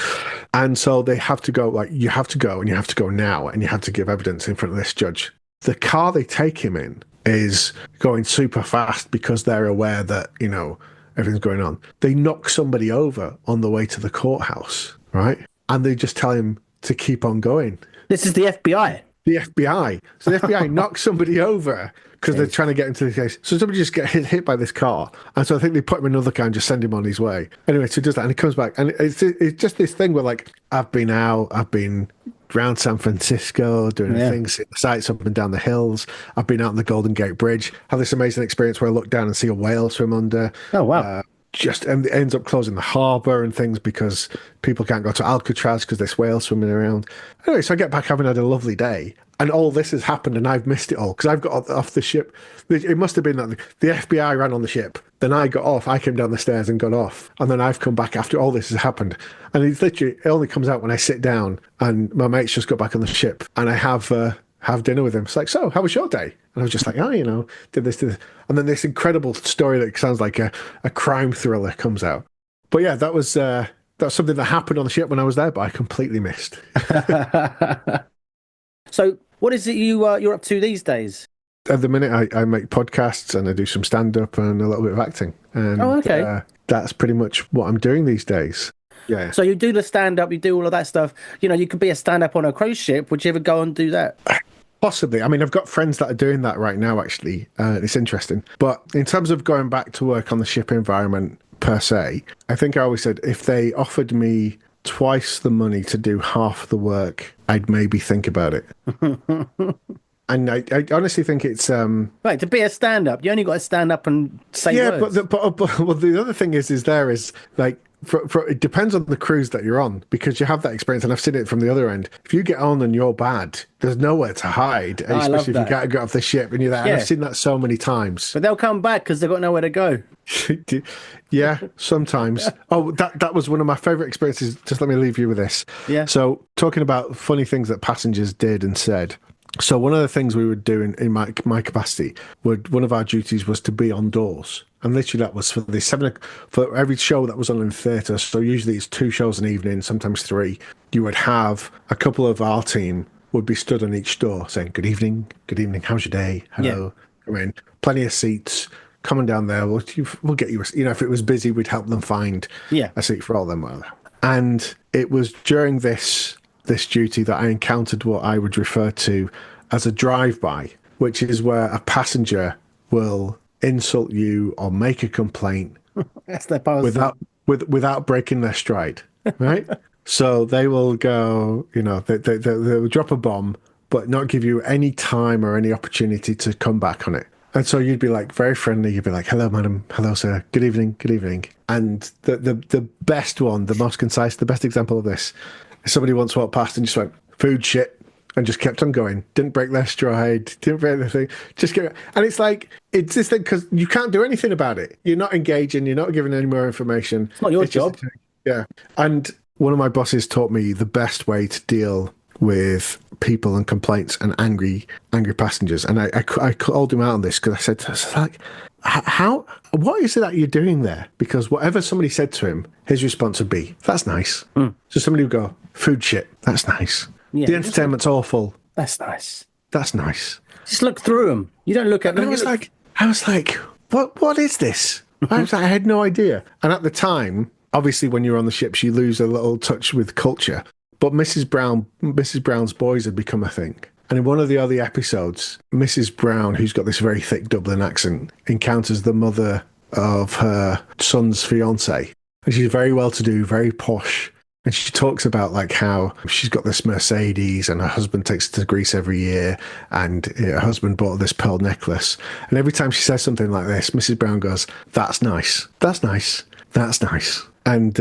And so they have to go, you have to go, and you have to go now, and you have to give evidence in front of this judge. The car they take him in is going super fast because they're aware that, everything's going on. They knock somebody over on the way to the courthouse, right? And they just tell him to keep on going. This is the FBI. the FBI. So the FBI knocks somebody over because they're trying to get into the case. So somebody just get hit by this car. And so I think they put him in another car and just send him on his way. Anyway, so he does that and he comes back. And it's just this thing where, like, I've been around San Francisco doing things, sights up and down the hills. I've been out on the Golden Gate Bridge. Had this amazing experience where I look down and see a whale swim under. Oh, wow. And it ends up closing the harbour and things because people can't go to Alcatraz because there's whales swimming around. Anyway, so I get back having had a lovely day, and all this has happened, and I've missed it all because I've got off the ship. It must have been that the FBI ran on the ship. Then I got off. I came down the stairs and got off, and then I've come back after all this has happened. And it only comes out when I sit down, and my mates just got back on the ship, and I have dinner with him. It's like, so how was your day? And I was just like, oh, did this. And then this incredible story that sounds like a crime thriller comes out. But yeah, that's something that happened on the ship when I was there, but I completely missed. So what is it you're up to these days? At the minute, I make podcasts and I do some stand-up and a little bit of acting. And, okay. That's pretty much what I'm doing these days. Yeah. So you do the stand-up, you do all of that stuff. You could be a stand-up on a cruise ship. Would you ever go and do that? Possibly. I mean, I've got friends that are doing that right now, actually. It's interesting. But in terms of going back to work on the ship environment per se, I think I always said if they offered me twice the money to do half the work, I'd maybe think about it. And I honestly think it's... Right, to be a stand-up, you only got to stand up and say words. Yeah, but the other thing is like, it depends on the cruise that you're on, because you have that experience, and I've seen it from the other end. If you get on and you're bad, there's nowhere to hide, especially if you can't get off the ship and you're there. Yeah. And I've seen that so many times. But they'll come back because they've got nowhere to go. Yeah, sometimes. Oh, that was one of my favourite experiences. Just let me leave you with this. Yeah. So, talking about funny things that passengers did and said. So one of the things we would do in my capacity, one of our duties was to be on doors. And literally that was for every show that was on in the theatre. So usually it's 2 shows an evening, sometimes 3. You would have a couple of our team would be stood on each door saying, good evening, how's your day? Hello, come in. Plenty of seats. Come on down there. We'll get you, if it was busy, we'd help them find a seat for all them. And it was during this duty that I encountered what I would refer to as a drive-by, which is where a passenger will insult you or make a complaint That's their policy. without breaking their stride, right? So they will go, they'll drop a bomb, but not give you any time or any opportunity to come back on it. And so you'd be like very friendly. You'd be like, hello, madam. Hello, sir. Good evening. Good evening. And the best one, the most concise, the best example of this, somebody once walked past and just went, food shit, and just kept on going. Didn't break their stride, didn't break the thing. Just kept, and it's like, it's this thing, because you can't do anything about it. You're not engaging, you're not giving any more information. It's not your job. Yeah. And one of my bosses taught me the best way to deal with people and complaints and angry passengers. And I called him out on this because I said, like, what is it that you're doing there? Because whatever somebody said to him, his response would be, that's nice. So somebody would go, food shit, that's nice. Yeah, the entertainment's awful. That's nice. That's nice. Just look through them. You don't look at them. I was like, what is this? I had no idea. And at the time, obviously when you're on the ships, you lose a little touch with culture. But Mrs. Brown's boys had become a thing. And in one of the early episodes, Mrs. Brown, who's got this very thick Dublin accent, encounters the mother of her son's fiancé. And she's very well-to-do, very posh. And she talks about like how she's got this Mercedes and her husband takes her to Greece every year, and her husband bought this pearl necklace. And every time she says something like this, Mrs. Brown goes, that's nice. That's nice. That's nice. And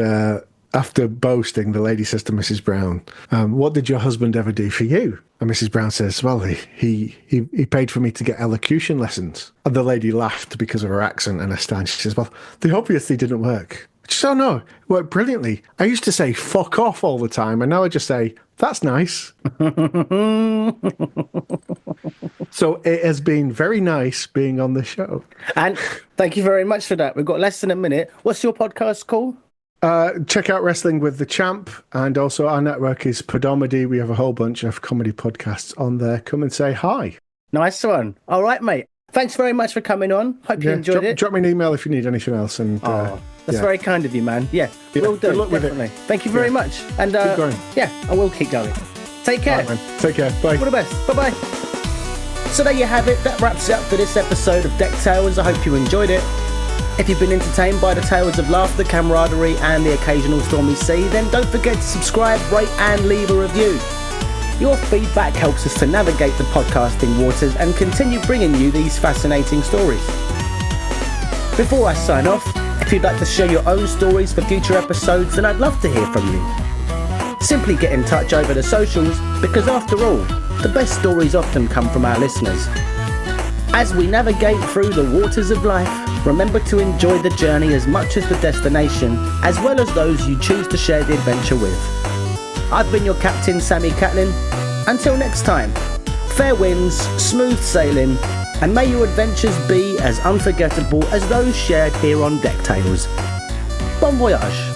after boasting, the lady says to Mrs. Brown, what did your husband ever do for you? And Mrs. Brown says, well, he paid for me to get elocution lessons. And the lady laughed because of her accent and her stance. She says, well, they obviously didn't work. She said, oh, no, it worked brilliantly. I used to say fuck off all the time, and now I just say, that's nice. So it has been very nice being on the show. And thank you very much for that. We've got less than a minute. What's your podcast called? Check out Wrestling with the Champ, and also our network is Podomedy. We have a whole bunch of comedy podcasts on there. Come and say hi. Nice one. All right, mate. Thanks very much for coming on. Hope you enjoyed it. Drop me an email if you need anything else. And that's very kind of you, man. Yeah, we'll do. Good luck with it. Thank you very much. And keep going. I will keep going. Take care. All right, man. Take care. Bye. All the best. Bye-bye. So there you have it. That wraps it up for this episode of Deck Tales. I hope you enjoyed it. If you've been entertained by the tales of laughter, camaraderie and the occasional stormy sea, then don't forget to subscribe, rate and leave a review. Your feedback helps us to navigate the podcasting waters and continue bringing you these fascinating stories. Before I sign off, if you'd like to share your own stories for future episodes, then I'd love to hear from you. Simply get in touch over the socials, because after all, the best stories often come from our listeners. As we navigate through the waters of life, remember to enjoy the journey as much as the destination, as well as those you choose to share the adventure with. I've been your captain, Sammy Catlin. Until next time, fair winds, smooth sailing, and may your adventures be as unforgettable as those shared here on Deck Tales. Bon voyage.